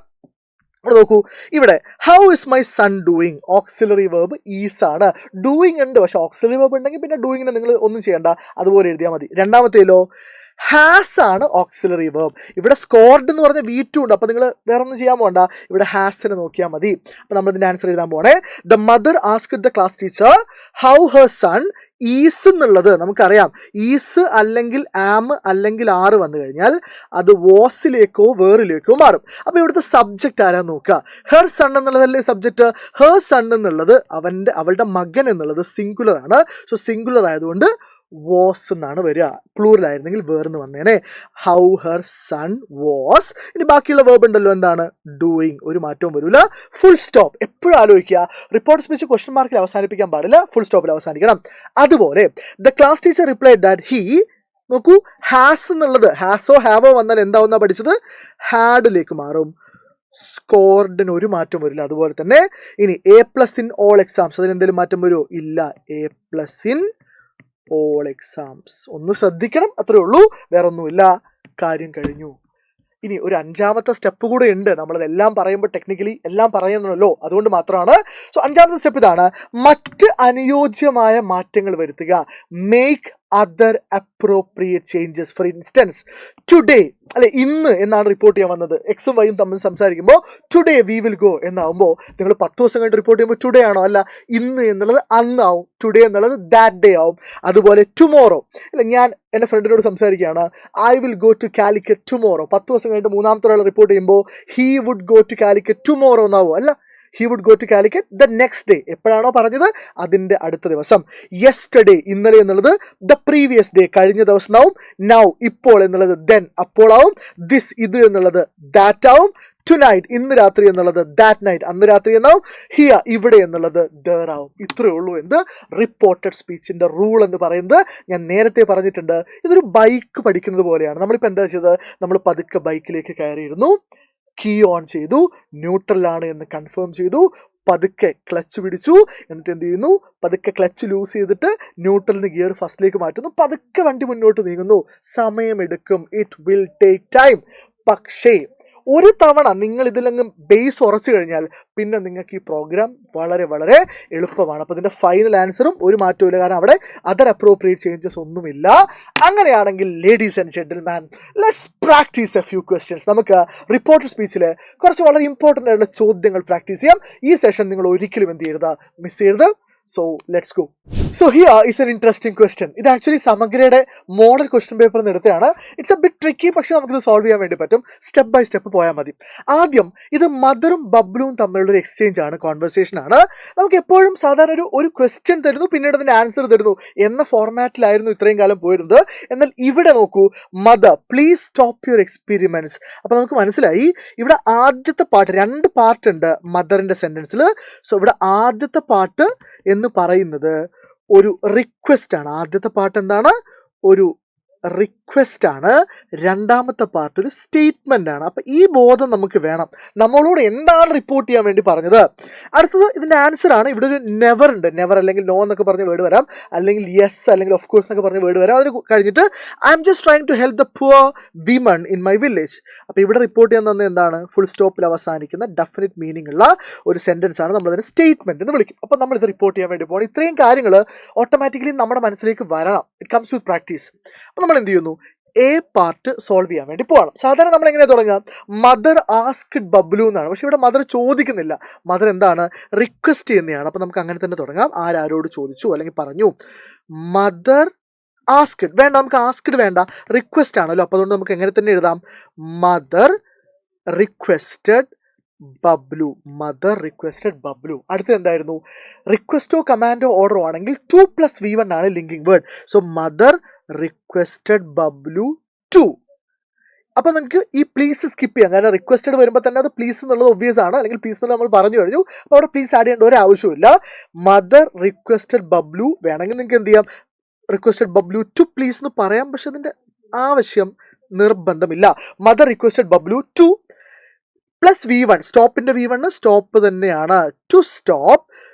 നോക്കൂ, ഇവിടെ how is my son doing? Auxiliary verb is ആണ്. ഡൂയിങ് ഉണ്ട്, പക്ഷെ ഓക്സിലറി വേർബ് ഉണ്ടെങ്കിൽ പിന്നെ ഡൂയിങ്ങിനെ നിങ്ങൾ ഒന്നും ചെയ്യണ്ട, അതുപോലെ എഴുതിയാൽ മതി. രണ്ടാമത്തേലോ ഹാസ് ആണ് ഓക്സിലറി വേർബ്. ഇവിടെ സ്കോർഡ് എന്ന് പറഞ്ഞ V2 ഉണ്ട്, അപ്പോൾ നിങ്ങൾ വേറെ ഒന്നും ചെയ്യാൻ പോകണ്ട, ഇവിടെ ഹാസിനെ നോക്കിയാൽ മതി. അപ്പോൾ നമ്മൾ ഇതിൻ്റെ ആൻസർ എഴുതാൻ പോകണേ. The mother asked the class teacher how her son is എന്നുള്ളത് നമുക്കറിയാം. ഈസ് അല്ലെങ്കിൽ ആം അല്ലെങ്കിൽ ആറ് വന്നു കഴിഞ്ഞാൽ അത് വാസിലേക്കോ വേറിലേക്കോ മാറും. അപ്പോൾ ഇവിടുത്തെ സബ്ജക്റ്റ് ആരാന്ന് നോക്കുക. ഹെർ സൺ എന്നുള്ളതല്ലേ സബ്ജക്റ്റ്. ഹെർ സൺ എന്നുള്ളത് അവളുടെ മകൻ എന്നുള്ളത് സിംഗുലർ ആണ്. സോ സിംഗുലർ ആയതുകൊണ്ട് വാസ് എന്നാണ് വരിക. പ്ലൂറൽ ആയിരുന്നെങ്കിൽ വേർന്ന് വന്നേനെ. How her sun was. ഇനി ബാക്കിയുള്ള വേർബ് ഉണ്ടല്ലോ, എന്താണ്? ഡൂയിങ്. ഒരു മാറ്റവും വരില്ല. ഫുൾ സ്റ്റോപ്പ് എപ്പോഴും ആലോചിക്കുക. റിപ്പോർട്ട് സ്പീച്ച് ക്വസ്റ്റ്യൻ മാർക്കിൽ അവസാനിപ്പിക്കാൻ പാടില്ല, ഫുൾ സ്റ്റോപ്പിൽ അവസാനിക്കണം. അതുപോലെ the class teacher replied that he, നോക്കൂ, ഹാസ് എന്നുള്ളത് ഹാസോ ഹാവോ വന്നാൽ എന്താവുന്ന പഠിച്ചത്? ഹാഡിലേക്ക് മാറും. സ്കോർഡിന് ഒരു മാറ്റം വരില്ല. അതുപോലെ തന്നെ ഇനി A+ ഇൻ ഓൾ എക്സാംസ്, അതിന് എന്തെങ്കിലും മാറ്റം വരുമോ? ഇല്ല. A+ in all exams. ഒന്ന് ശ്രദ്ധിക്കണം, അത്രേ ഉള്ളൂ, വേറെ ഒന്നുമില്ല. കാര്യം കഴിഞ്ഞു. ഇനി ഒരു അഞ്ചാമത്തെ സ്റ്റെപ്പ് കൂടെ ഉണ്ട്. നമ്മളതെല്ലാം പറയുമ്പോൾ ടെക്നിക്കലി എല്ലാം പറയുന്നല്ലോ, അതുകൊണ്ട് മാത്രമാണ്. സോ അഞ്ചാമത്തെ സ്റ്റെപ്പ് ഇതാണ്: മറ്റ് അനുയോജ്യമായ മാറ്റങ്ങൾ വരുത്തുക. Make other appropriate changes. For instance, today അല്ലെ, ഇന്ന് എന്നാണ് റിപ്പോർട്ട് ചെയ്യാൻ വന്നത്. എക്സും വൈയും തമ്മിൽ സംസാരിക്കുമ്പോൾ ടുഡേ വി വിൽ ഗോ എന്നാവുമ്പോൾ നിങ്ങൾ 10 ദിവസം കഴിഞ്ഞിട്ട് റിപ്പോർട്ട് ചെയ്യുമ്പോൾ ടുഡേ ആണോ? അല്ല, ഇന്ന് എന്നുള്ളത് അന്നാവും, ടുഡേ എന്നുള്ളത് ദാറ്റ് ഡേ ആവും. അതുപോലെ ടുമോറോ അല്ല, ഞാൻ എൻ്റെ ഫ്രണ്ടിനോട് സംസാരിക്കുകയാണ്, I will go to Calicut tomorrow. 10 ദിവസം കഴിഞ്ഞിട്ട് മൂന്നാമത്തെ ഒരാൾ റിപ്പോർട്ട് ചെയ്യുമ്പോൾ he would go to Calicut tomorrow എന്നാവും. അല്ല, he would go to Calicut the next day. എപ്പോഴാണോ പറഞ്ഞത് അതിൻ്റെ അടുത്ത ദിവസം. യെസ്റ്റർഡേ ഇന്നലെ എന്നുള്ളത് the previous day കഴിഞ്ഞ ദിവസം ആവും. നൗ ഇപ്പോൾ എന്നുള്ളത് then അപ്പോൾ ആവും. ദിസ് ഇത് എന്നുള്ളത് that ആവും. ടുനൈറ്റ് ഇന്ന് രാത്രി എന്നുള്ളത് ദാറ്റ് നൈറ്റ് അന്ന് രാത്രി എന്നാവും. ഹിയർ ഇവിടെ എന്നുള്ളത് there ആവും. ഇത്രയേ ഉള്ളൂ എന്ത് റിപ്പോർട്ടഡ് സ്പീച്ചിൻ്റെ റൂൾ എന്ന് പറയുന്നത്. ഞാൻ നേരത്തെ പറഞ്ഞിട്ടുണ്ട്, ഇതൊരു ബൈക്ക് പഠിക്കുന്നത് പോലെയാണ്. നമ്മളിപ്പോൾ എന്താ ചെയ്തത്? നമ്മൾ പതുക്കെ ബൈക്കിലേക്ക് കയറിയിരുന്നു, കീ ഓൺ ചെയ്തു, ന്യൂട്രലാണ് എന്ന് കൺഫേം ചെയ്തു, പതുക്കെ ക്ലച്ച് പിടിച്ചു, എന്നിട്ട് എന്ത് ചെയ്യുന്നു? പതുക്കെ ക്ലച്ച് ലൂസ് ചെയ്തിട്ട് ന്യൂട്രലിൽ നിന്ന് ഗിയർ ഫസ്റ്റിലേക്ക് മാറ്റുന്നു, പതുക്കെ വണ്ടി മുന്നോട്ട് നീങ്ങുന്നു. സമയമെടുക്കും, ഇറ്റ് വിൽ ടേക്ക് ടൈം. പക്ഷേ ഒരു തവണ നിങ്ങൾ ഇതിലങ്ങ് ബേസ് ഉറച്ചു കഴിഞ്ഞാൽ പിന്നെ നിങ്ങൾക്ക് ഈ പ്രോഗ്രാം വളരെ വളരെ എളുപ്പമാണ്. അപ്പോൾ ഇതിൻ്റെ ഫൈനൽ ആൻസറും ഒരു മാറ്റവും ഇല്ല, കാരണം അവിടെ അതർ അപ്രോപ്രിയേറ്റ് ചേഞ്ചസ് ഒന്നുമില്ല. അങ്ങനെയാണെങ്കിൽ ladies and gentleman, let's practice A few questions. നമുക്ക് റിപ്പോർട്ടർ സ്പീച്ചിൽ കുറച്ച് വളരെ ഇമ്പോർട്ടൻ്റ് ആയിട്ടുള്ള ചോദ്യങ്ങൾ പ്രാക്ടീസ് ചെയ്യാം. ഈ സെഷൻ നിങ്ങൾ ഒരിക്കലും എന്ത് ചെയ്യരുത്, മിസ് ചെയ്യരുത്. So let's go. So here is an interesting question. ഇത് ആക്ച്വലി സമഗ്രയുടെ മോഡൽ ക്വസ്റ്റ്യൻ പേപ്പറിൽ നിന്ന് എടുത്തതാണ്. ഇറ്റ്സ് എ ബിറ്റ് ട്രിക്കി, പക്ഷെ നമുക്കിത് സോൾവ് ചെയ്യാൻ വേണ്ടി പറ്റും. സ്റ്റെപ്പ് ബൈ സ്റ്റെപ്പ് പോയാൽ മതി. ആദ്യം ഇത് മദറും ബബ്ലുവും തമ്മിലുള്ള ഒരു എക്സ്ചേഞ്ച് ആണ്, കോൺവെർസേഷൻ ആണ്. നമുക്ക് എപ്പോഴും സാധാരണ ഒരു ക്വസ്റ്റ്യൻ തരുന്നു, പിന്നീട് അതിൻ്റെ ആൻസർ തരുന്നു എന്ന ഫോർമാറ്റിലായിരുന്നു ഇത്രയും കാലം പോയിരുന്നത്. എന്നാൽ ഇവിടെ നോക്കൂ, mother please stop your experiments. അപ്പോൾ നമുക്ക് മനസ്സിലായി ഇവിടെ ആദ്യത്തെ പാർട്ട്, 2 പാർട്ട് ഉണ്ട് മദറിൻ്റെ സെൻറ്റൻസിൽ. സോ ഇവിടെ ആദ്യത്തെ പാർട്ട് എന്ന് പറയുന്നത് ഒരു റിക്വസ്റ്റ് ആണ്. ആദ്യത്തെ പാർട്ട് എന്താണ്? ഒരു റിക്വസ്റ്റ് ആണ്. രണ്ടാമത്തെ പാർട്ട് ഒരു സ്റ്റേറ്റ്മെന്റ് ആണ്. അപ്പം ഈ ബോധം നമുക്ക് വേണം, നമ്മളോട് എന്താണ് റിപ്പോർട്ട് ചെയ്യാൻ വേണ്ടി പറഞ്ഞത്. അടുത്തത് ഇതിൻ്റെ ആൻസർ ആണ്. ഇവിടെ ഒരു നെവർ ഉണ്ട്. നെവർ അല്ലെങ്കിൽ നോ എന്നൊക്കെ പറഞ്ഞ വേർഡ് വരാം, അല്ലെങ്കിൽ യെസ് അല്ലെങ്കിൽ ഓഫ് കോഴ്സ് എന്നൊക്കെ പറഞ്ഞ വേർഡ് വരാം. അതിന് കഴിഞ്ഞിട്ട് I am just trying to help the poor women in my village. അപ്പോൾ ഇവിടെ റിപ്പോർട്ട് ചെയ്യാൻ തന്നെ എന്താണ്? ഫുൾ സ്റ്റോപ്പിൽ അവസാനിക്കുന്ന ഡെഫിനിറ്റ് മീനിങ് ഉള്ള ഒരു സെൻറ്റൻസ് ആണ്. നമ്മളതിനെ സ്റ്റേറ്റ്മെന്റ് എന്ന് വിളിക്കും. അപ്പോൾ നമ്മളിത് റിപ്പോർട്ട് ചെയ്യാൻ വേണ്ടി പോകണം. ഇത്രയും കാര്യങ്ങൾ ഓട്ടോമാറ്റിക്കലി നമ്മുടെ മനസ്സിലേക്ക് വരണം. It comes with practice. അപ്പോൾ നമ്മൾ എന്ത് ചെയ്യുന്നു? എ പാർട്ട് സോൾവ് ചെയ്യാൻ വേണ്ടി പോകണം. സാധാരണ നമ്മൾ എങ്ങനെ തുടങ്ങാം? മദർ ആസ്ക്ഡ് ബബ്ലു എന്നാണ്. പക്ഷെ ഇവിടെ മദർ ചോദിക്കുന്നില്ല, മദർ എന്താണ്? റിക്വസ്റ്റ് ചെയ്യുന്നതാണ്. അപ്പോൾ നമുക്ക് അങ്ങനെ തന്നെ തുടങ്ങാം. ആരോട് ചോദിച്ചു അല്ലെങ്കിൽ പറഞ്ഞു? മദർ ആസ്ക്ഡ് വേണ്ട, നമുക്ക് ആസ്ക്ഡ് വേണ്ട, റിക്വസ്റ്റ് ആണല്ലോ. അപ്പോൾ അതുകൊണ്ട് നമുക്ക് എങ്ങനെ തന്നെ എഴുതാം? Mother requested Bablu. Mother requested Bablu. അടുത്ത് എന്തായിരുന്നു? റിക്വസ്റ്റോ കമാൻഡോ ഓർഡറോ ആണെങ്കിൽ 2+V1 ആണ് linking word. So mother requested Bablu to. അപ്പോൾ നിങ്ങൾക്ക് ഈ പ്ലീസ് സ്കിപ്പ് ചെയ്യാം, കാരണം റിക്വസ്റ്റഡ് വരുമ്പോൾ തന്നെ അത് പ്ലീസ് എന്നുള്ളത് ഒബ്വിയസ് ആണ്, അല്ലെങ്കിൽ പ്ലീസ് എന്നുള്ളത് നമ്മൾ പറഞ്ഞു കഴിഞ്ഞു. അപ്പോൾ അവിടെ പ്ലീസ് ആഡ് ചെയ്യേണ്ട ഒരു ആവശ്യമില്ല. മദർ റിക്വസ്റ്റഡ് ബബ്ലു വേണമെങ്കിൽ നിങ്ങൾക്ക് എന്ത് ചെയ്യാം? റിക്വസ്റ്റഡ് ബബ്ലു ടു പ്ലീസ് എന്ന് പറയാം, പക്ഷെ അതിൻ്റെ ആവശ്യം നിർബന്ധമില്ല. Mother requested Bablu to +V1. സ്റ്റോപ്പിൻ്റെ V1 സ്റ്റോപ്പ് തന്നെയാണ്. To stop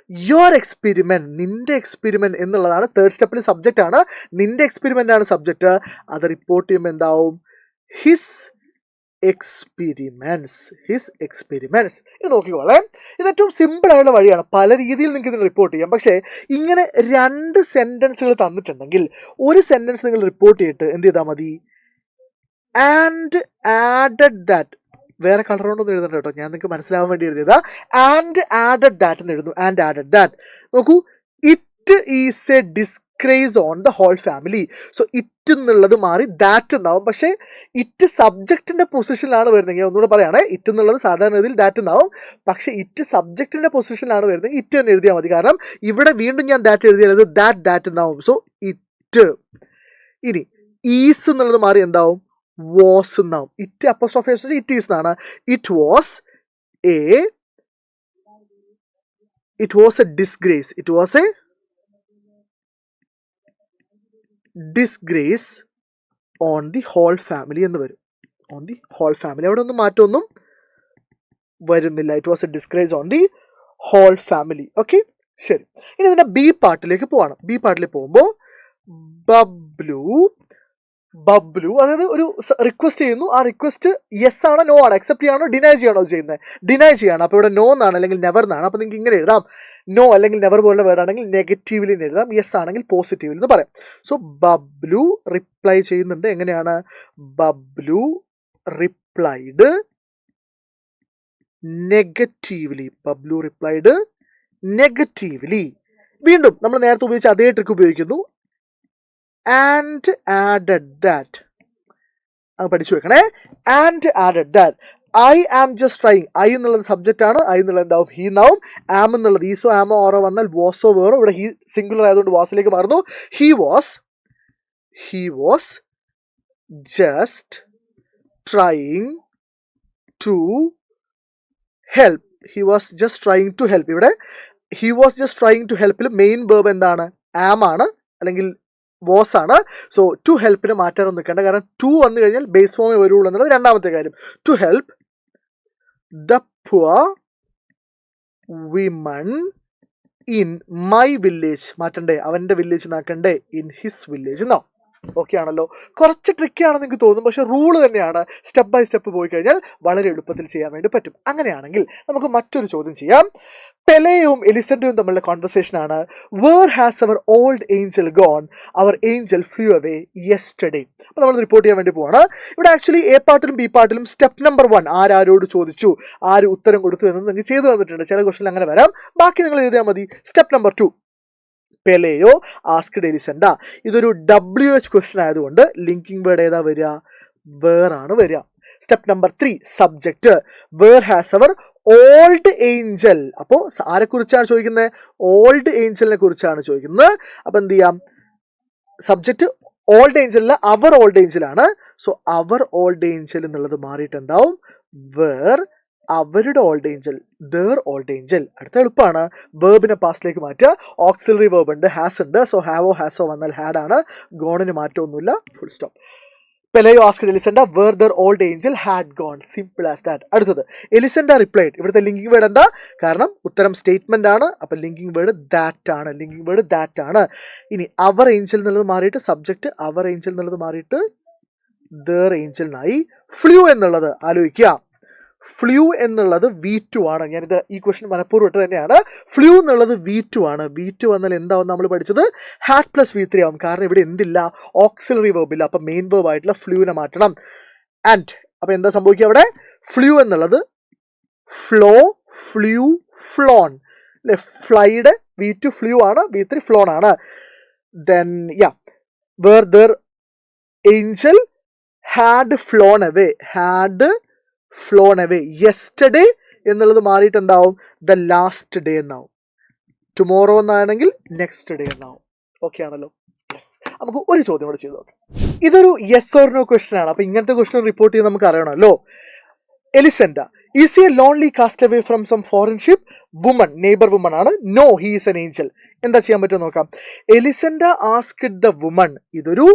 your experiment. നിൻ്റെ എക്സ്പെരിമെൻറ്റ് എന്നുള്ളതാണ് തേർഡ് സ്റ്റെപ്പിൽ സബ്ജക്റ്റ് ആണ്. നിൻ്റെ എക്സ്പെരിമെൻ്റ് ആണ് സബ്ജക്റ്റ്. അത് റിപ്പോർട്ട് ചെയ്യുമ്പോൾ എന്താവും? His experiments. His experiments. ഇത് നോക്കിക്കോളെ, ഇത് ഏറ്റവും സിമ്പിളായുള്ള വഴിയാണ്. പല രീതിയിൽ നിങ്ങൾക്ക് ഇതിന് റിപ്പോർട്ട് ചെയ്യാം. പക്ഷേ ഇങ്ങനെ 2 സെൻറ്റൻസുകൾ തന്നിട്ടുണ്ടെങ്കിൽ ഒരു സെൻറ്റൻസ് നിങ്ങൾ റിപ്പോർട്ട് ചെയ്തിട്ട് എന്ത് ചെയ്താൽ മതി? And added that. വേറെ കളർ കൊണ്ടൊന്നും എഴുതണ്ട കേട്ടോ, ഞാൻ നിങ്ങൾക്ക് മനസ്സിലാവാൻ വേണ്ടി എഴുതിയതാ. ആൻഡ് ആഡഡ് ദാറ്റ് എന്ന് എഴുതുന്നു. And added that. നോക്കൂ, it is a disgrace on the whole family. So it എന്നുള്ളത് മാറി ദാറ്റ് എന്നാവും. പക്ഷേ ഇറ്റ് സബ്ജക്റ്റിൻ്റെ പൊസിഷനിലാണ് വരുന്നത്. ഞാൻ ഒന്നുകൂടെ പറയുകയാണെ, ഇറ്റ് എന്നുള്ളത് സാധാരണ രീതിയിൽ ദാറ്റ് എന്നാവും. പക്ഷേ ഇറ്റ് സബ്ജക്റ്റിൻ്റെ പൊസിഷനിലാണ് വരുന്നത്. ഇറ്റ് തന്നെ എഴുതിയാൽ മതി, കാരണം ഇവിടെ വീണ്ടും ഞാൻ ദാറ്റ് എഴുതിയത് ദാറ്റ് എന്നാവും. So it. ഇനി ഈസ് എന്നുള്ളത് മാറി എന്താവും? വാസ് എന്നാവും. ഇറ്റ് അപ്പോസ്ട്രോഫി ഇറ്റ് ഈസ് എന്നാണ്. It was a disgrace. It was a disgrace on the whole family എന്ന് വരും. On the whole family. അവിടെ ഒന്നും മാറ്റമൊന്നും വരുന്നില്ല. It was a disgrace on the whole family. Okay, ശരി. ഇനി ഇതിൻ്റെ ബി പാർട്ടിലേക്ക് പോവാണ്. ബി പാർട്ടിലേക്ക് പോകുമ്പോൾ ബബ്ലു ബബ്ലു, അതായത് ഒരു റിക്വസ്റ്റ് ചെയ്യുന്നു. ആ റിക്വസ്റ്റ് യെസ് ആണോ നോ ആണോ, അക്സെപ്റ്റ് ചെയ്യാണോ ഡിനൈ ചെയ്യണോ ചെയ്യുന്നത്? ഡിനൈ ചെയ്യണം. അപ്പോൾ ഇവിടെ നോ എന്നാണ് അല്ലെങ്കിൽ നെവർ എന്നാണ്. അപ്പോൾ നിങ്ങൾക്ക് ഇങ്ങനെ എഴുതാം, നോ അല്ലെങ്കിൽ നെവർ പോലുള്ള വേർഡ് ആണെങ്കിൽ നെഗറ്റീവിൽ എന്ന് എഴുതാം, യെസ് ആണെങ്കിൽ പോസിറ്റീവിൽ എന്ന് പറയാം. സോ ബബ്ലു റിപ്ലൈ ചെയ്യുന്നുണ്ട്. എങ്ങനെയാണ്? Bablu replied negatively. Bablu replied negatively. വീണ്ടും നമ്മൾ നേരത്തെ ഉപയോഗിച്ച അതേ ട്രിക്ക് ഉപയോഗിക്കുന്നു. ആൻഡ് ആഡഡ് ദാറ്റ്, അത് പഠിച്ചു വെക്കണേ. And added that, I am just trying. I എന്നുള്ളത് സബ്ജക്റ്റ് ആണ്, ഐ എന്നുള്ളത് എന്താവും? ഹീ എന്നാവും. ആം എന്നുള്ളത് ഈസോ ആമോ ഓറോ വന്നാൽ വാസോ വേറോ. ഇവിടെ ഹീ സിംഗുലർ ആയതുകൊണ്ട് വാസിലേക്ക് മാറുന്നു. He was just trying to help. He was just trying to help. ഇവിടെ he was just trying to ഹെൽപ്പിൽ മെയിൻ വേർബ് എന്താണ്? ആം ആണ് അല്ലെങ്കിൽ വാസ് ആണ്. സോ ടു ഹെൽപ്പിന് മാറ്റാനൊന്നും നിൽക്കേണ്ട, കാരണം ടു വന്നു കഴിഞ്ഞാൽ ബേസ് ഫോമേ വരുള്ളൂ എന്നുള്ളത് രണ്ടാമത്തെ കാര്യം. To help the poor women in my village. മാറ്റണ്ടേ, അവൻ്റെ വില്ലേജ് നാക്കണ്ടേ, ഇൻ ഹിസ് വില്ലേജ് എന്നോ. ഓക്കെ ആണല്ലോ. കുറച്ച് ട്രിക്കിയാണെന്ന് നിങ്ങൾക്ക് തോന്നും, പക്ഷെ റൂള് തന്നെയാണ്. സ്റ്റെപ്പ് ബൈ സ്റ്റെപ്പ് പോയി കഴിഞ്ഞാൽ വളരെ എളുപ്പത്തിൽ ചെയ്യാൻ വേണ്ടി പറ്റും. അങ്ങനെയാണെങ്കിൽ നമുക്ക് മറ്റൊരു ചോദ്യം ചെയ്യാം. പെലെയും എലിസൻഡയും തമ്മിലുള്ള കോൺവെർസേഷൻ ആണ്. Where has our old angel gone? Our angel flew away yesterday. അപ്പോൾ നമ്മൾ റിപ്പോർട്ട് ചെയ്യാൻ വേണ്ടി പോവാണ്. ഇവിടെ ആക്ച്വലി എ പാർട്ടിലും ബി പാർട്ടിലും സ്റ്റെപ്പ് നമ്പർ 1 ആരോട് ചോദിച്ചു, ആര് ഉത്തരം കൊടുത്തു എന്ന് നിങ്ങൾക്ക് ചെയ്തു തന്നിട്ടുണ്ട്. ചില ക്വസ്റ്റനിൽ അങ്ങനെ വരാം, ബാക്കി നിങ്ങൾ എഴുതിയാൽ മതി. Step number 2, Peleo asked Elisenda. ഇതൊരു WH ക്വസ്റ്റൻ ആയതുകൊണ്ട് ലിങ്കിങ് വേർഡ് ഏതാ വരിക? വേർ ആണ് വരിക. Step number 3, subject. Where has our old angel. അപ്പോൾ ആരെക്കുറിച്ചാണ് ചോദിക്കുന്നത്? ഓൾഡ് ഏഞ്ചലിനെ കുറിച്ചാണ് ചോദിക്കുന്നത്. അപ്പം എന്ത് ചെയ്യാം? സബ്ജക്റ്റ് ഓൾഡ് ഏഞ്ചലില്ല, അവർ ഓൾഡ് ഏഞ്ചലാണ്. സോ അവർ ഓൾഡ് ഏഞ്ചൽ എന്നുള്ളത് മാറിയിട്ട് എന്താവും? വേർ അവരുടെ old angel, their old angel. അടുത്ത എളുപ്പമാണ്, വേർബിനെ പാസ്റ്റിലേക്ക് മാറ്റുക. ഓക്സിലറി വേർബ് ഉണ്ട്, ഹാസ് ഉണ്ട്. സോ ഹാവോ ഹാസോ വന്നാൽ ഹാഡ് ആണ്, ഗോണിന് മാറ്റമൊന്നുമില്ല, full stop. Peleo asked Elisenda where their old angel had gone. Simple as that. അടുത്തത് എലിസൻഡ റിപ്ലൈഡ്. ഇവിടുത്തെ ലിങ്കിങ് വേർഡ് എന്താ? കാരണം ഉത്തരം സ്റ്റേറ്റ്മെന്റ് ആണ്, അപ്പം ലിങ്കിങ് വേർഡ് ദാറ്റ് ആണ്. ലിങ്കിങ് വേർഡ് ദാറ്റ് ആണ്. ഇനി അവർ ഏഞ്ചൽ എന്നുള്ളത് മാറിയിട്ട് സബ്ജക്റ്റ് അവർ ഏഞ്ചൽ എന്നുള്ളത് മാറിയിട്ട് ദർ ഏഞ്ചലിനായി. ഫ്ലൂ എന്നുള്ളത് ആലോചിക്കുക, ഫ്ലൂ എന്നുള്ളത് V2 ആണ്. ഞാനിത് ഈ ക്വസ്റ്റൻ മനഃപൂർവ്വം ഇട്ട് തന്നെയാണ്. ഫ്ലൂ എന്നുള്ളത് V2 ആണ്. V2 വന്നാൽ എന്താവും? നമ്മൾ പഠിച്ചത് ഹാഡ് പ്ലസ് V3 ആവും. കാരണം ഇവിടെ എന്തില്ല? ഓക്സിലറി വേർബ് ഇല്ല. അപ്പം മെയിൻ വേർബ് ആയിട്ടുള്ള ഫ്ലൂവിനെ മാറ്റണം. ആൻഡ് അപ്പം എന്താ സംഭവിക്കുക അവിടെ? ഫ്ലൂ എന്നുള്ളത് ഫ്ലോ, ഫ്ലൂ, ഫ്ലോൺ അല്ലെ? ഫ്ലൈഡ് V2 ഫ്ലൂ ആണ്, V3 ഫ്ലോൺ ആണ്. Then where their angel had flown away. Had flown away. Yesterday എന്നുള്ളത് മാറിയിട്ട് എന്താവും? ദ ലാസ്റ്റ് ഡേ എന്നാവും. ടുമോറോ എന്നാണെങ്കിൽ നെക്സ്റ്റ് ഡേ എന്നാവും. ഓക്കെ ആണല്ലോ. യെസ്. നമുക്ക് ഒരു ചോദ്യം കൂടെ ചെയ്ത് നോക്കാം. ഇതൊരു യെസ് ഓർ നോ ക്വസ്റ്റൻ ആണ്. അപ്പൊ ഇങ്ങനത്തെ ക്വസ്റ്റൻ റിപ്പോർട്ട് ചെയ്ത് നമുക്ക് അറിയണമല്ലോ. Elisenda is a lonely cast away from some foreign ship? Woman, neighbour woman ആണ്. No, he is an angel. എന്താ ചെയ്യാൻ പറ്റുമോ നോക്കാം. Elisenda asked the woman. ഇതൊരു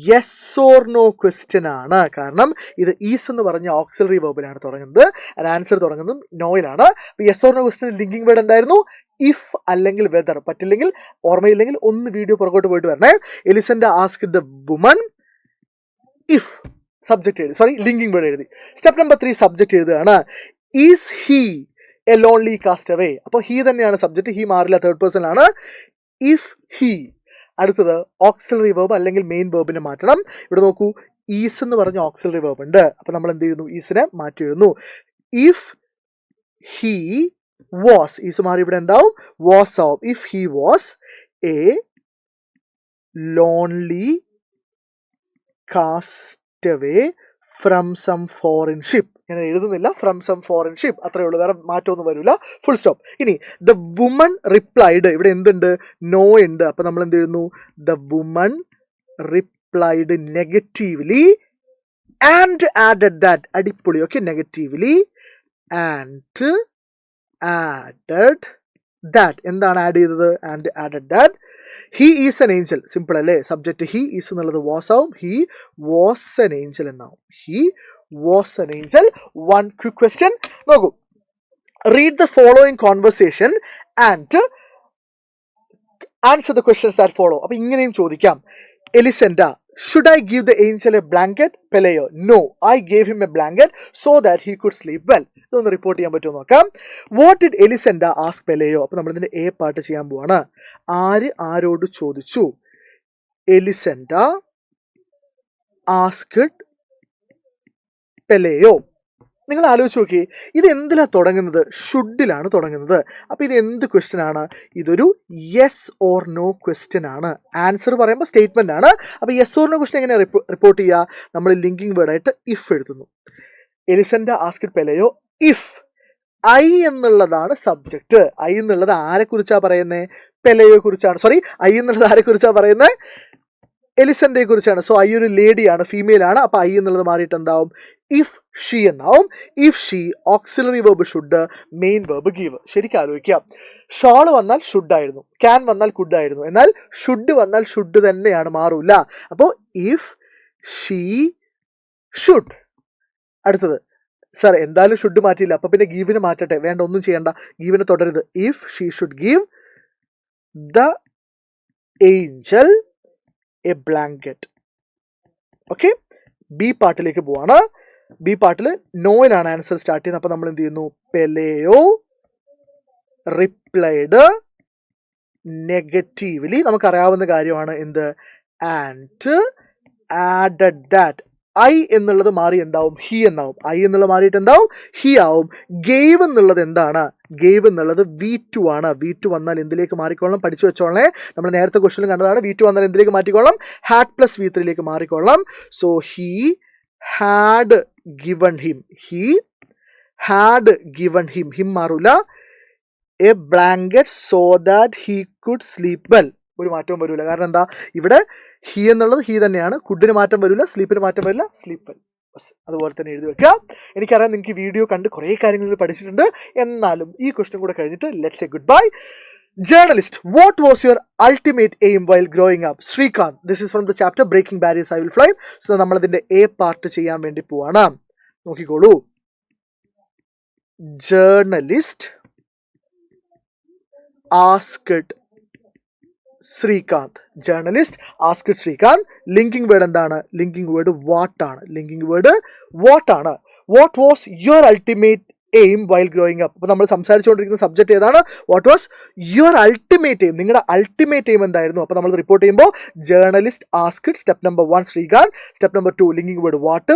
യെസ് ഓർ നോ ക്വസ്റ്റ്യൻ ആണ്. കാരണം ഇത് ഈസ് എന്ന് പറഞ്ഞ ഓക്സിലറി വേർബിലാണ് തുടങ്ങുന്നത്, ആൻസർ തുടങ്ങുന്നതും നോയിലാണ്. Yes or no question linking word എന്തായിരുന്നു? ഇഫ് അല്ലെങ്കിൽ വെദർ. പറ്റില്ലെങ്കിൽ ഓർമ്മയില്ലെങ്കിൽ ഒന്ന് വീഡിയോ പുറകോട്ട് പോയിട്ട് വരണേ. Elisenda asked the woman if. Subject എഴുതി, സോറി ലിങ്കിങ് വേർഡ് എഴുതി. സ്റ്റെപ്പ് നമ്പർ 3, സബ്ജക്റ്റ് എഴുതുകയാണ്. Is he a lonely cast away. അപ്പോൾ ഹി തന്നെയാണ് സബ്ജക്റ്റ്, ഹി മാറില്ല, തേർഡ് പേഴ്സൺ ആണ്. If he. അടുത്തത് ഓക്സിലറി വേർബ് അല്ലെങ്കിൽ മെയിൻ വേർബിനെ മാറ്റണം. ഇവിടെ നോക്കൂ, ഈസ് എന്ന് പറഞ്ഞ ഓക്സിലറി വേർബ് ഉണ്ട്. അപ്പോൾ നമ്മൾ എന്ത് ചെയ്യുന്നു? ഈസിനെ മാറ്റി എഴുതുന്നു. ഇഫ് ഹി വാസ്, ഈസ് മാറി ഇവിടെ എന്താവും? വാസ് ആവും. If he was a lonely cast away from some foreign ship. ഞാൻ എഴുതുന്നില്ല, ഫ്രം സം ഫോറിൻ ഷിപ്പ്, അത്രയേ ഉള്ളൂ, വേറെ മാറ്റമൊന്നും വരില്ല, ഫുൾ സ്റ്റോപ്പ്. ഇനി ദ വുമൺ റിപ്ലൈഡ്. ഇവിടെ എന്തുണ്ട്? നോ ഉണ്ട്. അപ്പം നമ്മൾ എന്ത് എഴുതുന്നു? The woman replied negatively and added that. അടിപൊളി. Okay, negatively and added that. എന്താണ് ആഡ് ചെയ്തത്? And added that. He is an angel. Simple അല്ലേ? സബ്ജക്റ്റ് ഹി, ഈസ് എന്നുള്ളത് വാസ് ആവും. ഹി വാസ് എൻ ഏഞ്ചൽ എന്നാവും. He was an angel. One quick question നോക്കൂ. Read the following conversation and answer the questions that follow. അപ്പൊ ഇങ്ങനെയും ചോദിക്കാം. എലിസൻഡ Should I give the angel a blanket? Peleo. No, I gave him a blanket so that he could sleep well. ഇതൊന്ന് റിപ്പോർട്ട് ചെയ്യാൻ പറ്റുമോ നോക്കാം. What did Elisenda ask Peleo? അപ്പോൾ നമ്മൾ ഇതിന്റെ എ പാർട്ട് ചെയ്യാൻ പോവാണ്. ആര് ആരോട് ചോദിച്ചു? എലിസെൻഡ ആസ്ക്ഡ് പെലെയോ. നിങ്ങൾ ആലോചിച്ച് നോക്കി, ഇത് എന്തിലാണ് തുടങ്ങുന്നത്? ഷുഡിലാണ് തുടങ്ങുന്നത്. അപ്പോൾ ഇത് എന്ത് ക്വസ്റ്റ്യൻ ആണ്? ഇതൊരു യെസ് ഓർ നോ ക്വസ്റ്റ്യൻ ആണ്. ആൻസർ പറയുമ്പോൾ സ്റ്റേറ്റ്മെന്റ് ആണ്. അപ്പോൾ യെസ് ഓർ നോ ക്വസ്റ്റ്യൻ എങ്ങനെ റിപ്പോർട്ട് ചെയ്യുക? നമ്മൾ ലിങ്കിങ് വേർഡായിട്ട് ഇഫ് എഴുതുന്നു. എലിസെൻഡ ആസ്ക്ഡ് പെലെയോ ഇഫ്. ഐ എന്നുള്ളതാണ് സബ്ജക്റ്റ്. ഐ എന്നുള്ളത് ആരെക്കുറിച്ചാണ് പറയുന്നത്? പെലെയെ കുറിച്ചാണ്. സോറി, ഐ എന്നുള്ളത് ആരെക്കുറിച്ചാണ് പറയുന്നത്? എലിസെൻഡയെ കുറിച്ചാണ്. സോ ഐ ഒരു ലേഡിയാണ്, ഫീമെയിൽ ആണ്. അപ്പോൾ ഐ എന്നുള്ളത് മാറിയിട്ട് എന്താവും? ഇഫ് ഷീ എന്നാവും. If she auxiliary verb should, main verb give. ശരിക്കും ആലോചിക്കാം. ഷോള് വന്നാൽ ഷുഡ് ആയിരുന്നു, ക്യാൻ വന്നാൽ കുഡ് ആയിരുന്നു. എന്നാൽ ഷുഡ് വന്നാൽ ഷുഡ് തന്നെയാണ്, മാറൂല. അപ്പോൾ ഇഫ് ഷീ ഷുഡ്. അടുത്തത്, സാർ എന്തായാലും ഷുഡ് മാറ്റിയില്ല, അപ്പോൾ പിന്നെ ഗീവിന് മാറ്റട്ടെ. വേണ്ട, ഒന്നും ചെയ്യണ്ട, ഗീവിന് തുടരുത്. If she should give the angel a blanket. Okay, B പാർട്ടിലേക്ക് പോവാണ്. ബി പാർട്ടിൽ നോയിലാണ് ആൻസർ സ്റ്റാർട്ട് ചെയ്യുന്നത്. അപ്പോൾ നമ്മൾ എന്ത് ചെയ്യുന്നു? പെലെയോ റിപ്ലൈഡ് നെഗറ്റീവ്ലി. നമുക്കറിയാവുന്ന കാര്യമാണ് എന്ത്? And added that. ഐ എന്നുള്ളത് മാറി എന്താവും? ഹി എന്നാവും. ഐ എന്നുള്ളത് മാറിയിട്ട് എന്താവും? ഹി ആവും. ഗേവ് എന്നുള്ളത് എന്താണ്? ഗേവ് എന്നുള്ളത് V2 ആണ്. V2 വന്നാൽ എന്തിലേക്ക് മാറിക്കൊള്ളണം? പഠിച്ചു വെച്ചോളേ. നമ്മൾ നേരത്തെ ക്വസ്റ്റ്യനിൽ കണ്ടതാണ്. V2 വന്നാൽ എന്തിലേക്ക് മാറ്റിക്കൊള്ളാം? ഹാഡ് പ്ലസ് V3യിലേക്ക് മാറിക്കൊള്ളാം. So he had given him. He had given him. Him മാറൂല. A blanket so that he could sleep well. ഒരു മാറ്റവും വരില്ല. കാരണം എന്താ? ഇവിടെ ഹി എന്നുള്ളത് ഹി തന്നെയാണ്. കുഡിന് മാറ്റം വരില്ല, സ്ലീപ്പിന് മാറ്റം വരില്ല. Sleep well. ബസ് അതുപോലെ തന്നെ എഴുതി വെക്കുക. എനിക്കറിയാം നിങ്ങൾക്ക് വീഡിയോ കണ്ട് കുറേ കാര്യങ്ങൾ പഠിച്ചിട്ടുണ്ട്. എന്നാലും ഈ ക്വസ്റ്റ്യൻ കൂടെ കഴിഞ്ഞിട്ട് let's say goodbye. Journalist, what was your ultimate aim while growing up? Srikanth. This is from the chapter breaking barriers I will fly. So നമ്മളിതിന്റെ എ പാർട്ട് ചെയ്യാൻ വേണ്ടി പോവാണ്. നോക്കിക്കോളൂ. Journalist asked Srikanth. Journalist asked Srikanth. Linking word എന്താണ്? ലിങ്കിങ് വേർഡ് വാട്ട് ആണ്. ലിങ്കിങ് വേർഡ് വാട്ട് ആണ്. What was your ultimate aim while growing up? അപ്പോൾ നമ്മൾ സംസാരിച്ചുകൊണ്ടിരിക്കുന്ന സബ്ജക്ട് ഏതാണ്? What was your ultimate aim? നിങ്ങളുടെ അൾട്ടിമേറ്റ് എയിം എന്തായിരുന്നു? അപ്പോൾ നമ്മൾ റിപ്പോർട്ട് ചെയ്യുമ്പോൾ journalist asked, step number 1 Srikanth, step number 2 linking word what.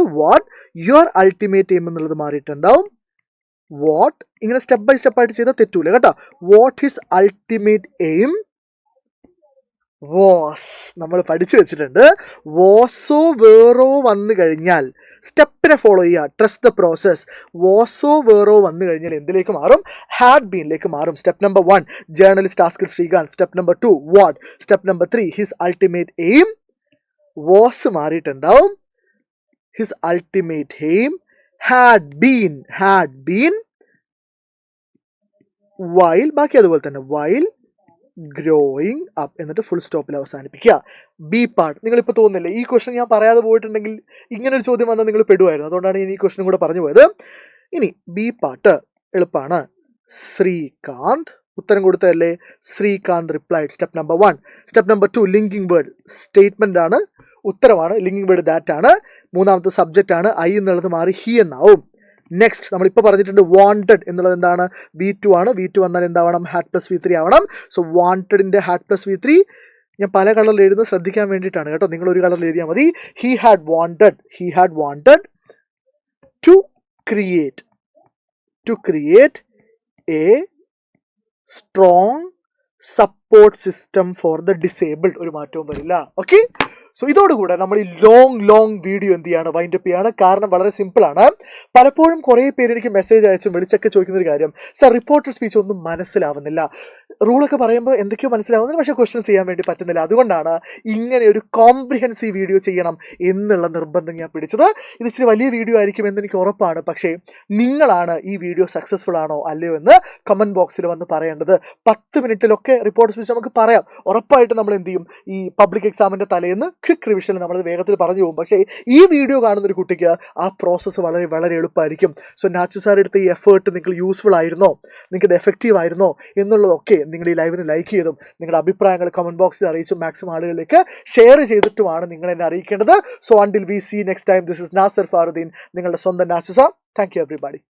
Your ultimate aim എന്നുള്ളത് മാറിയിട്ടുണ്ടാവും വാട്ട്. ഇങ്ങനെ സ്റ്റെപ്പ് ബൈ സ്റ്റെപ്പ് ആയിട്ട് ചെയ്താൽ തെറ്റൂല കേട്ടോ. What his ultimate aim was. നമ്മൾ പഠിച്ചു വെച്ചിട്ടുണ്ട്. വാസോ വേറോ വന്നു കഴിഞ്ഞാൽ സ്റ്റെപ്പിനെ ഫോളോ ചെയ്യുക. Trust the process. വാസോ വേറോ വന്നു കഴിഞ്ഞാൽ എന്തിലേക്ക് മാറും? ഹാഡ് ബീനിലേക്ക് മാറും. Step number 1 journalist asked Srikanth. Step number 2 what. Step number 3 his ultimate aim was മാറിയിട്ടുണ്ടാവും. His ultimate aim had been while. ബാക്കി അതുപോലെ തന്നെ വൈൽ ഗ്രോയിങ് അപ്പ് എന്നിട്ട് ഫുൾ സ്റ്റോപ്പിൽ അവസാനിപ്പിക്കുക. B part. നിങ്ങളിപ്പോൾ തോന്നുന്നില്ലേ ഈ ക്വസ്റ്റൻ ഞാൻ പറയാതെ പോയിട്ടുണ്ടെങ്കിൽ ഇങ്ങനെ ഒരു ചോദ്യം വന്നാൽ നിങ്ങൾ പെടുമായിരുന്നു. അതുകൊണ്ടാണ് ഞാൻ ഈ ക്വസ്റ്റനും കൂടെ പറഞ്ഞു പോയത്. ഇനി ബി പാർട്ട് എളുപ്പമാണ്. ശ്രീകാന്ത് ഉത്തരം കൊടുത്തതല്ലേ? Srikanth replied. Step number 1. Step number 2 linking word statement ആണ്, ഉത്തരമാണ്. ലിങ്കിങ് വേർഡ് ദാറ്റ് ആണ്. മൂന്നാമത്തെ സബ്ജക്റ്റ് ആണ്. ഐ എന്നുള്ളത് മാറി ഹി എന്നാവും. നെക്സ്റ്റ് നമ്മളിപ്പോൾ പറഞ്ഞിട്ടുണ്ട് വാണ്ടഡ് എന്നുള്ളത് എന്താണ്? V2 ആണ്. V2 വന്നാൽ എന്താവണം? ഹാഡ് പ്ലസ് V3 ആവണം. സോ വാണ്ടഡിന്റെ ഹാഡ് പ്ലസ് V3 ഞാൻ പല കളറിൽ എഴുതുന്നത് ശ്രദ്ധിക്കാൻ വേണ്ടിയിട്ടാണ് കേട്ടോ. നിങ്ങൾ ഒരു കളറിൽ എഴുതിയാൽ മതി. He had wanted to create a strong support system for the disabled. ഒരു മാറ്റവും വരില്ല. ഓക്കെ, സോ ഇതോടുകൂടെ നമ്മൾ ഈ ലോങ് വീഡിയോ എന്ത് ചെയ്യാണ്? വൈൻഡപ്പ് ചെയ്യാണ്. കാരണം വളരെ സിമ്പിളാണ്. പലപ്പോഴും കുറേ പേര് എനിക്ക് മെസ്സേജ് അയച്ചും വിളിച്ചൊക്കെ ചോദിക്കുന്നൊരു കാര്യം, സർ റിപ്പോർട്ടർ സ്പീച്ച് ഒന്നും മനസ്സിലാവുന്നില്ല, റൂളൊക്കെ പറയുമ്പോൾ എന്തൊക്കെയോ മനസ്സിലാവുന്നില്ല, പക്ഷേ ക്വസ്റ്റ്യൻസ് ചെയ്യാൻ വേണ്ടി പറ്റുന്നില്ല. അതുകൊണ്ടാണ് ഇങ്ങനെ ഒരു കോംപ്രിഹെൻസീവ് വീഡിയോ ചെയ്യണം എന്നുള്ള നിർബന്ധം ഞാൻ പിടിച്ചത്. ഇത് ഇച്ചിരി വലിയ വീഡിയോ ആയിരിക്കും എന്ന് എനിക്ക് ഉറപ്പാണ്. പക്ഷേ നിങ്ങളാണ് ഈ വീഡിയോ സക്സസ്ഫുൾ ആണോ അല്ലയോ എന്ന് കമൻറ്റ് ബോക്സിൽ വന്ന് പറയേണ്ടത്. 10 മിനിറ്റിലൊക്കെ റിപ്പോർട്ടർ സ്പീച്ച് നമുക്ക് പറയാം. ഉറപ്പായിട്ട് നമ്മൾ എന്ത് ചെയ്യും? ഈ പബ്ലിക് എക്സാമിൻ്റെ തലേന്ന് ക്വിക്ക് റിവിഷൻ നമ്മൾ വേഗത്തിൽ പറഞ്ഞു പോകും. പക്ഷേ ഈ വീഡിയോ കാണുന്ന ഒരു കുട്ടിക്ക് ആ പ്രോസസ്സ് വളരെ വളരെ എളുപ്പമായിരിക്കും. സോ നാച്ചു സാർ എടുത്ത ഈ എഫേർട്ട് നിങ്ങൾക്ക് യൂസ്ഫുൾ ആയിരുന്നോ, നിങ്ങൾക്ക് ഇത് എഫക്റ്റീവ് ആയിരുന്നോ എന്നുള്ളതൊക്കെ നിങ്ങൾ ഈ ലൈവിന് ലൈക്ക് ചെയ്തും നിങ്ങളുടെ അഭിപ്രായങ്ങൾ കമൻറ്റ് ബോക്സിൽ അറിയിച്ചും മാക്സിമം ആളുകളിലേക്ക് ഷെയർ ചെയ്തിട്ടുമാണ് നിങ്ങൾ എന്നെ അറിയിക്കേണ്ടത്. So until we see next time, this is Nasar Faruddin, നിങ്ങളുടെ സ്വന്തം Nachu sir. Thank you everybody.